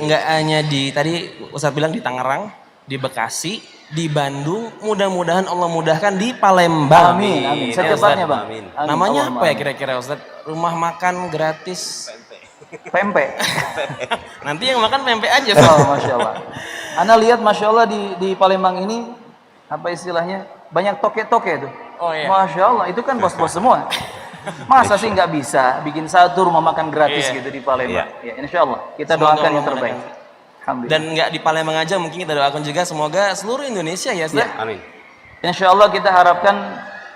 D: nggak hanya di tadi Ustaz bilang di Tangerang, di Bekasi, di Bandung, mudah-mudahan Allah mudahkan di Palembang.
G: Amin, amin.
D: Ya,
G: Secepatnya,
D: Ustaz.
G: Bang.
H: Amin.
G: Amin.
D: Namanya
G: Allahumma
D: apa ya
G: amin.
D: kira-kira Ustaz? Rumah makan gratis.
G: Pempek.
D: Nanti yang makan pempek aja. Ustaz.
G: Oh, Masya Allah. Anda lihat Masya Allah di Palembang ini, apa istilahnya, banyak toke-toke itu.
D: Oh, iya.
G: Masya Allah, itu kan bos-bos semua. Masa sih nggak bisa bikin satu rumah makan gratis
D: Iya.
G: gitu di Palembang? Ya, Insya Allah, kita
D: Semoga
G: doakan
D: Allah
G: yang terbaik.
D: mudahkan.
G: Alhamdulillah.
D: Dan nggak di Palembang aja, mungkin kita doakan juga semoga seluruh Indonesia ya Ustaz.
H: Amin.
G: Insya Allah kita harapkan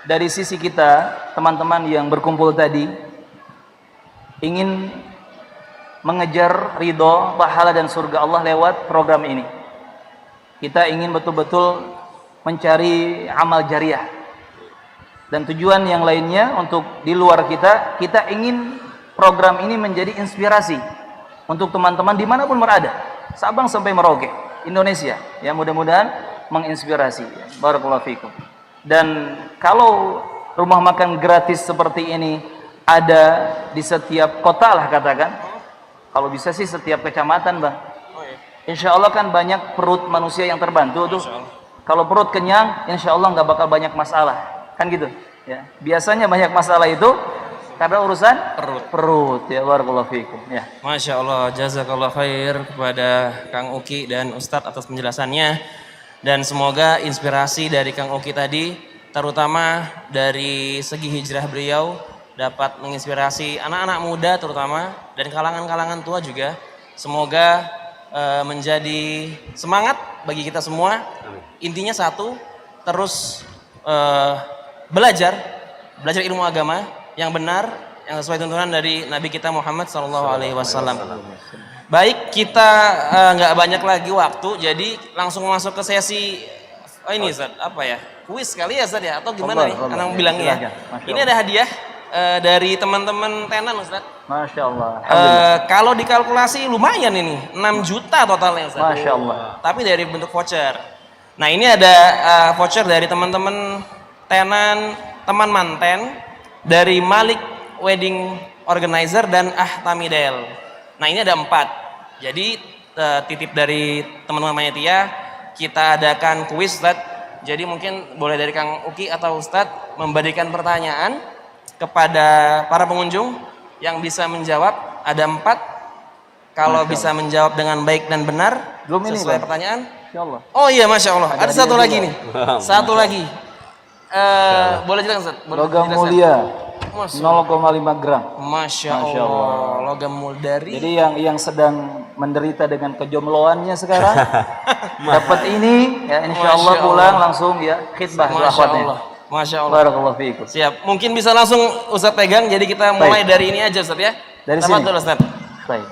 G: dari sisi kita, teman-teman yang berkumpul tadi, ingin mengejar ridho, pahala dan surga Allah lewat program ini. Kita ingin betul-betul mencari amal jariah. Dan tujuan yang lainnya untuk di luar kita ingin program ini menjadi inspirasi untuk teman-teman dimanapun berada, Sabang sampai Merauke, Indonesia. Ya mudah-mudahan menginspirasi. Barakallahu fikum. Dan kalau rumah makan gratis seperti ini ada di setiap kota lah katakan, kalau bisa sih setiap kecamatan Bang. Insya Allah kan banyak perut manusia yang terbantu tuh. Kalau perut kenyang, insya Allah nggak bakal banyak masalah. Kan gitu ya, biasanya banyak masalah itu karena urusan perut ya. Barakallahu fikum ya.
D: Masya Allah, jazakallah khair kepada Kang Uki dan Ustadz atas penjelasannya. Dan semoga inspirasi dari Kang Uki tadi, terutama dari segi hijrah beliau, dapat menginspirasi anak-anak muda terutama, dan kalangan-kalangan tua juga. Semoga menjadi semangat bagi kita semua. Intinya satu, terus belajar ilmu agama yang benar, yang sesuai tuntunan dari Nabi kita Muhammad SAW. Baik, kita nggak banyak lagi waktu, jadi langsung masuk ke sesi ini Ustaz, apa ya? Kuis kali ya Ustaz ya, atau gimana nih? Anak bilangnya. Ini ada hadiah dari teman-teman tenan Ustaz.
G: Masya Allah.
D: Kalau dikalkulasi lumayan ini, 6 juta totalnya Ustaz.
G: Masya Allah.
D: Tapi dari bentuk voucher. Nah ini ada voucher dari teman-teman tenan, teman manten, dari Malik Wedding Organizer dan Ahtamidel. Nah ini ada 4. Jadi titip dari teman-teman Panitia, kita adakan kuis Ustaz. Jadi mungkin boleh dari Kang Uki atau Ustadz memberikan pertanyaan kepada para pengunjung yang bisa menjawab. Ada 4. Kalau bisa menjawab dengan baik dan benar sesuai pertanyaan.
G: Masya Allah.
D: Oh iya, Masya Allah. Ada satu lagi nih. Satu lagi. Boleh jelaskan Ustaz?
G: Logam mulia 0,5 gram.
D: Masya Allah. Logam mulia dari.
G: Jadi yang sedang menderita dengan kejomloannya sekarang dapat ini ya, insya Allah pulang langsung ya khidbah akhwatnya.
D: Masya Allah.
G: Barakallahu fiikum.
D: Siap. Mungkin bisa langsung Ustaz pegang. Jadi kita mulai dari ini aja Ustaz ya.
G: Dari sini.
D: Tafadhol Ustaz.
G: Baik.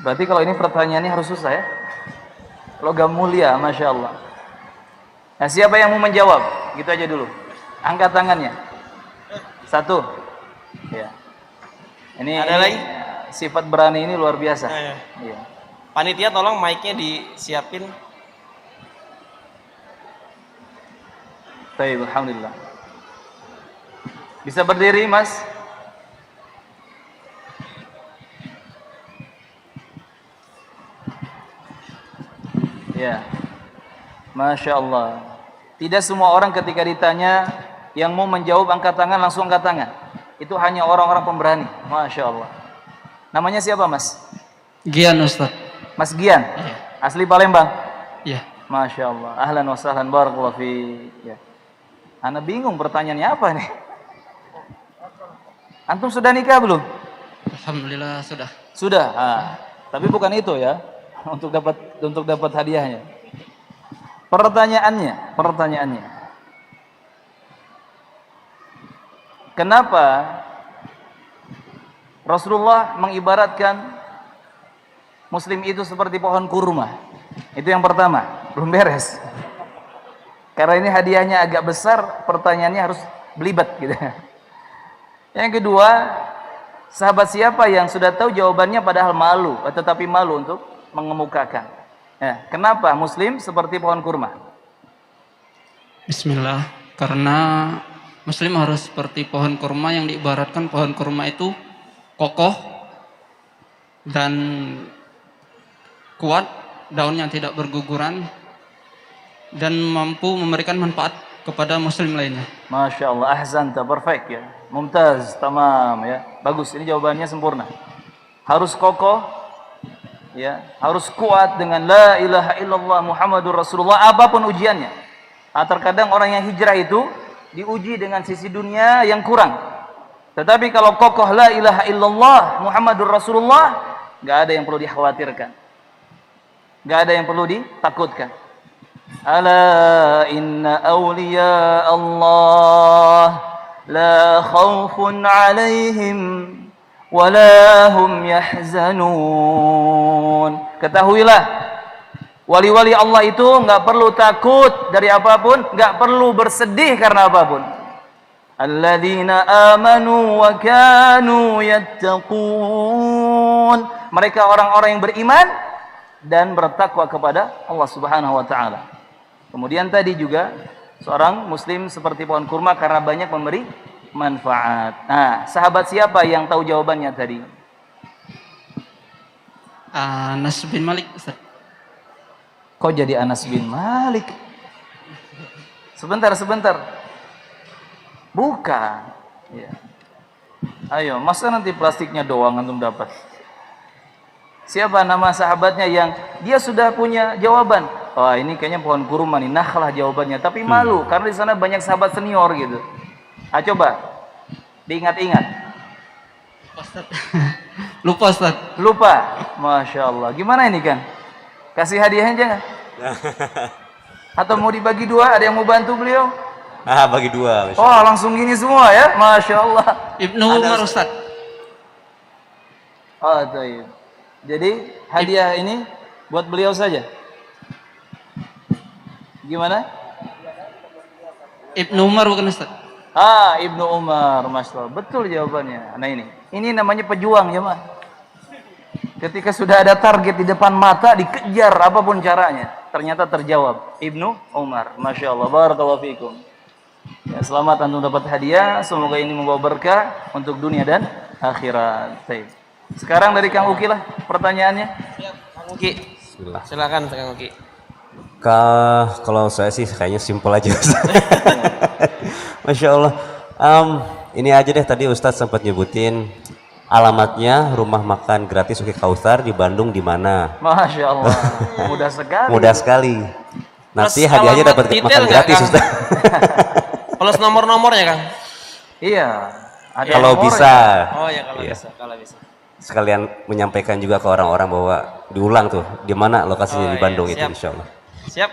G: Berarti kalau ini pertanyaannya harus susah ya. Logam mulia, Masya Allah. Nah siapa yang mau menjawab? Gitu aja dulu. Angkat tangannya. 1. Ya. Ini
D: ada lagi?
G: Sifat berani ini luar biasa.
D: Iya. Panitia tolong mic-nya disiapin.
G: Baik, alhamdulillah. Bisa berdiri, Mas? Ya. Masya Allah. Tidak semua orang ketika ditanya yang mau menjawab angkat tangan langsung angkat tangan. Itu hanya orang-orang pemberani. Masya Allah. Namanya siapa Mas?
I: Gian Ustaz.
G: Mas Gian? Asli Palembang?
I: Iya.
G: Masya Allah. Ahlan wa sahlan barakallahu fi. Ya. Ana bingung pertanyaannya apa nih? Antum sudah nikah belum?
I: Alhamdulillah sudah.
G: Sudah. Tapi bukan itu ya. Untuk dapat hadiahnya. Pertanyaannya. Kenapa Rasulullah mengibaratkan Muslim itu seperti pohon kurma? Itu yang pertama, belum beres. Karena ini hadiahnya agak besar, pertanyaannya harus belibet gitu. Yang kedua, sahabat siapa yang sudah tahu jawabannya padahal malu, tetapi malu untuk mengemukakan? Ya, kenapa Muslim seperti pohon kurma?
I: Bismillah. Karena Muslim harus seperti pohon kurma yang diibaratkan pohon kurma itu kokoh dan kuat, daunnya tidak berguguran dan mampu memberikan manfaat kepada muslim lainnya.
G: Masya Allah, ahsanta, perfect ya. Mumtaz, tamam ya. Bagus, ini jawabannya sempurna. Harus kokoh, ya, harus kuat dengan la ilaha illallah Muhammadur Rasulullah apapun ujiannya. Terkadang orang yang hijrah itu diuji dengan sisi dunia yang kurang. Tetapi kalau kokoh la ilaha illallah Muhammadur Rasulullah, nggak ada yang perlu dikhawatirkan, nggak ada yang perlu ditakutkan. Ala inna awliya Allah la khawfun alaihim wala hum yahzanun. Ketahuilah, wali-wali Allah itu nggak perlu takut dari apapun, nggak perlu bersedih karena apapun. Alladzina amanu wa kanu yattaqun. Mereka orang-orang yang beriman dan bertakwa kepada Allah Subhanahu wa taala. Kemudian tadi juga seorang muslim seperti pohon kurma karena banyak memberi manfaat. Nah, sahabat siapa yang tahu jawabannya tadi?
I: Anas bin Malik, Ustaz.
G: Kok jadi Anas bin Malik? Sebentar. Bukan. Ya. Ayo, masa nanti plastiknya doang antum dapat? Siapa nama sahabatnya yang dia sudah punya jawaban? Wah, ini kayaknya pohon kurma nih, nakhlah jawabannya. Tapi malu karena di sana banyak sahabat senior gitu. Coba diingat-ingat.
I: Lupa, Ustaz.
G: Lupa. Masya Allah. Gimana ini kan? Kasih hadiahnya jangan? Atau mau dibagi dua? Ada yang mau bantu beliau?
H: Bagi dua.
G: Oh, langsung gini semua ya? Masya Allah.
I: Ibnu Umar, Ustaz.
G: Oh, taib. Jadi hadiah ini buat beliau saja. Gimana?
I: Ibnu Umar bukan, Ustaz?
G: Ibnu Umar, Masya Allah. Betul jawabannya. Nah ini namanya pejuang ya, Mas. Ketika sudah ada target di depan mata, dikejar apapun caranya. Ternyata terjawab. Ibnu Umar, Masya Allah. Barakallahu fiikum. Ya, selamat antum dapat hadiah. Semoga ini membawa berkah untuk dunia dan akhirat. Baik. Sekarang dari Kang Uki lah pertanyaannya.
D: Kang Uki.
H: Bismillah.
D: Silakan Kang Uki.
H: Kalau saya sih kayaknya simpel aja. Masya Allah. Ini aja deh, tadi Ustadz sempat nyebutin alamatnya rumah makan gratis Uki Kautsar di Bandung di mana?
G: Masya Allah. Mudah sekali.
H: Mudah sekali. Nanti
D: Plus
H: hadiahnya
D: alamat
H: dapat
D: detail
H: makan
D: nggak,
H: gratis
D: Kang?
H: Ustadz.
D: Plus nomor-nomornya, Kang.
G: Iya. Ada
H: Kalau
G: nomornya.
H: bisa.
D: Oh ya, kalau
H: Iya.
D: bisa, kalau bisa.
H: Sekalian menyampaikan juga ke orang-orang bahwa diulang tuh di mana lokasinya di Bandung itu,
D: siap.
H: insya Allah.
D: Siap.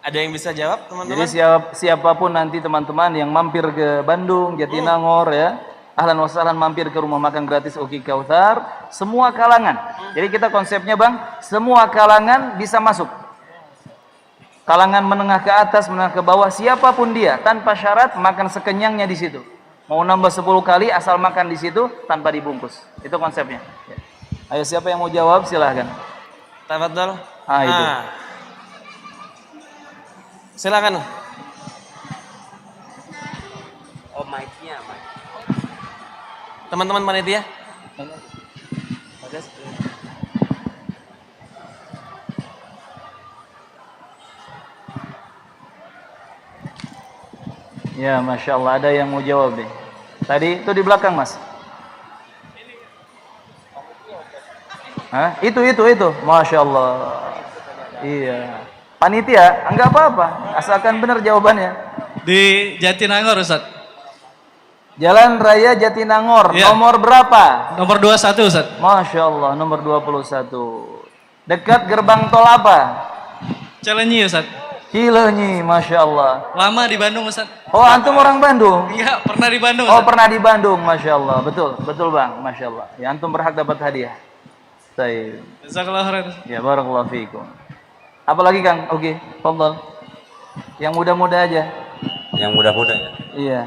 D: Ada yang bisa jawab, teman-teman?
G: Jadi siapapun nanti teman-teman yang mampir ke Bandung, Jatinangor ya, ahlan wa sahlan mampir ke rumah makan gratis Uki Kautsar, semua kalangan. Jadi kita konsepnya Bang, semua kalangan bisa masuk. Kalangan menengah ke atas, menengah ke bawah, siapapun dia, tanpa syarat makan sekenyangnya di situ. Mau nambah 10 kali asal makan di situ tanpa dibungkus. Itu konsepnya. Ya. Ayo siapa yang mau jawab silahkan.
D: Tafadhol.
G: Itu.
D: Silakan.
H: Oh, mic-nya, mic.
D: Teman-teman panitia.
G: Ya, Masya Allah, ada yang mau jawab deh. Tadi itu di belakang, Mas. Hah? Itu. Masya Allah. Iya. Panitia, enggak apa-apa. Asalkan benar jawabannya.
J: Di Jatinangor, Ustaz.
G: Jalan Raya Jatinangor,
J: Ya.
G: nomor berapa?
J: Nomor 21, Ustaz.
G: Masya Allah, nomor 21. Dekat gerbang tol apa?
J: Cileunyi, Ustaz.
G: Cileunyi, Masya Allah.
J: Lama di Bandung, Ustaz.
G: Oh, antum orang Bandung?
J: Iya, pernah di Bandung,
G: Oh,
J: Ustaz.
G: pernah di Bandung, Masya Allah. Betul Bang, Masya Allah. Ya, antum berhak dapat hadiah. Baik.
J: Jazakallahu khairan.
G: Ya, barakallahu fiikum. Apalagi Kang? Oke, fadhal. Yang muda-muda aja.
H: Yang mudah-mudah ya.
G: Iya.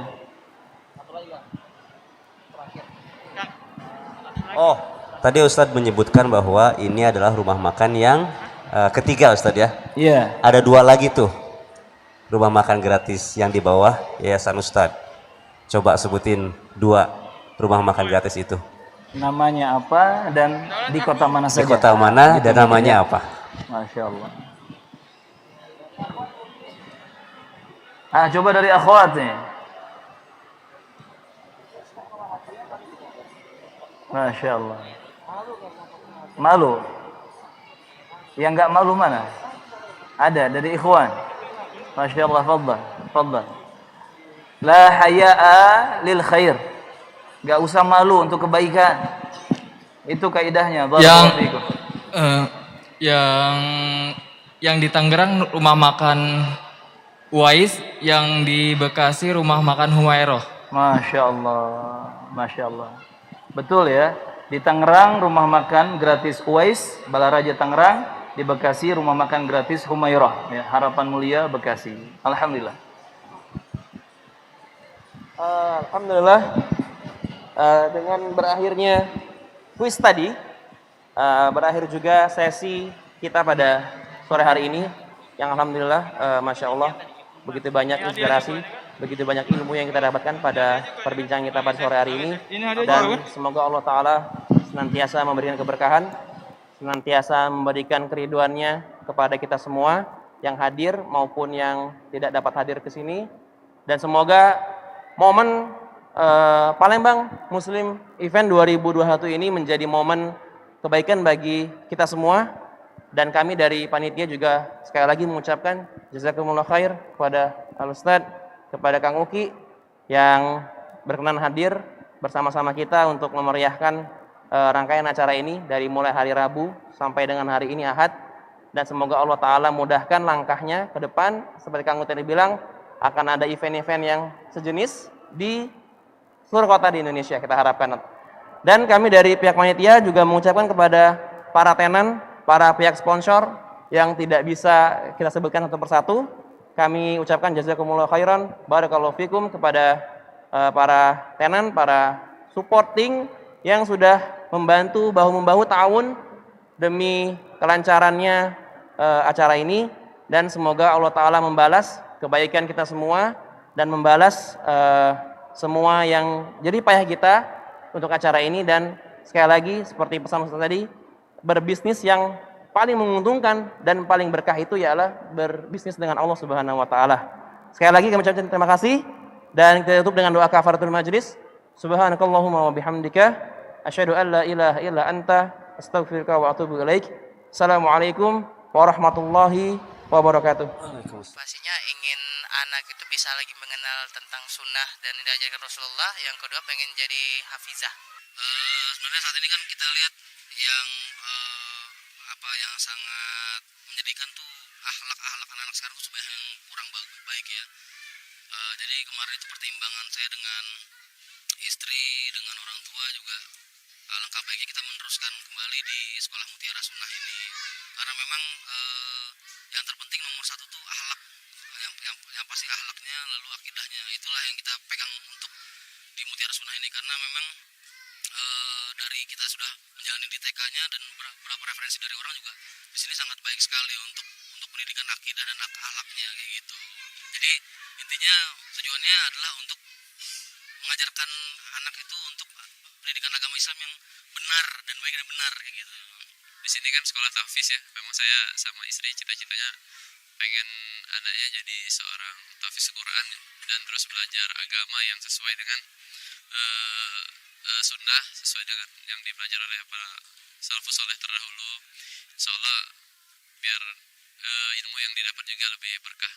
H: Oh, tadi Ustadz menyebutkan bahwa ini adalah rumah makan yang ketiga, Ustadz ya.
G: Iya.
H: Ada 2 lagi tuh rumah makan gratis yang di bawah Yayasan Ustadz. Coba sebutin 2 rumah makan gratis itu.
G: Namanya apa dan di kota mana
H: Di
G: saja?
H: kota mana dan namanya apa?
G: Masya Allah. Coba dari akhwat nih. Masya Allah. Malu. Yang nggak malu mana? Ada dari ikhwan. Masya Allah, fadhal, fadhal. La haya'a lil khair. Nggak usah malu untuk kebaikan. Itu kaidahnya.
J: Yang di Tangerang rumah makan Uwais, yang di Bekasi rumah makan Humairah.
G: Masya Allah, Masya Allah. Betul ya. Di Tangerang rumah makan gratis Uwais, Balaraja Tangerang. Di Bekasi rumah makan gratis Humairah. Ya, Harapan Mulia Bekasi. Alhamdulillah.
D: Alhamdulillah. Dengan berakhirnya kuis tadi, berakhir juga sesi kita pada sore hari ini. Yang alhamdulillah, masya Allah, begitu banyak inspirasi, begitu banyak ilmu yang kita dapatkan pada perbincangan kita pada sore hari ini. Dan semoga Allah Ta'ala senantiasa memberikan keberkahan, senantiasa memberikan keriduannya kepada kita semua yang hadir maupun yang tidak dapat hadir ke sini. Dan semoga momen Palembang Muslim Event 2021 ini menjadi momen kebaikan bagi kita semua. Dan kami dari panitia juga sekali lagi mengucapkan jazakumullah khair kepada Al-Ustadz, kepada Kang Uki yang berkenan hadir bersama-sama kita untuk memeriahkan rangkaian acara ini dari mulai hari Rabu sampai dengan hari ini Ahad. Dan semoga Allah Ta'ala mudahkan langkahnya ke depan. Seperti Kang Uki tadi bilang, akan ada event-event yang sejenis di seluruh kota di Indonesia, kita harapkan. Dan kami dari pihak panitia juga mengucapkan kepada para tenan, para pihak sponsor yang tidak bisa kita sebutkan satu persatu, kami ucapkan jazakumullah khairan, barakallahu fikum kepada para tenan, para supporting yang sudah membantu bahu-membahu tahun demi kelancarannya acara ini. Dan semoga Allah Ta'ala membalas kebaikan kita semua dan membalas semua yang jadi payah kita untuk acara ini. Dan sekali lagi seperti pesan Ustaz tadi, berbisnis yang paling menguntungkan dan paling berkah itu ialah berbisnis dengan Allah Subhanahu wa Ta'ala. Sekali lagi kami ucapkan terima kasih dan kita tutup dengan doa kafaratul majlis. Subhanakallahumma wa bihamdika asyhadu an la ilaha illa anta astaghfiruka wa atubu ilaik. Assalamualaikum warahmatullahi wabarakatuh.
A: Pastinya ingin anak itu bisa lagi mengenal tentang sunnah dan diajarkan Rasulullah. Yang kedua pengen jadi hafizah.
B: Sebenarnya saat ini kan kita lihat yang yang sangat menjadikan tuh akhlak anak-anak sekarang tuh sebenarnya yang kurang baik ya. Jadi kemarin itu pertimbangan saya dengan istri, dengan orang tua juga, alangkah baiknya kita meneruskan kembali di sekolah Mutiara Sunnah ini, karena memang yang terpenting nomor satu tuh akhlak, yang pasti akhlaknya, lalu akidahnya, itulah yang kita pegang untuk di Mutiara Sunnah ini. Karena memang dari kita sudah menjalani di TK-nya dan beberapa referensi dari orang juga di sini sangat baik sekali untuk pendidikan akidah dan akhlaknya kayak gitu. Jadi intinya tujuannya adalah untuk mengajarkan anak itu untuk pendidikan agama Islam yang benar dan baik dan benar kayak gitu.
C: Di sini kan sekolah tahfiz ya. Memang saya sama istri cita-citanya pengen anaknya jadi seorang tahfiz Quran dan terus belajar agama yang sesuai dengan sunnah, sesuai dengan yang dipelajari oleh para salafus saleh terdahulu. Insyaallah biar ilmu yang didapat juga lebih berkah.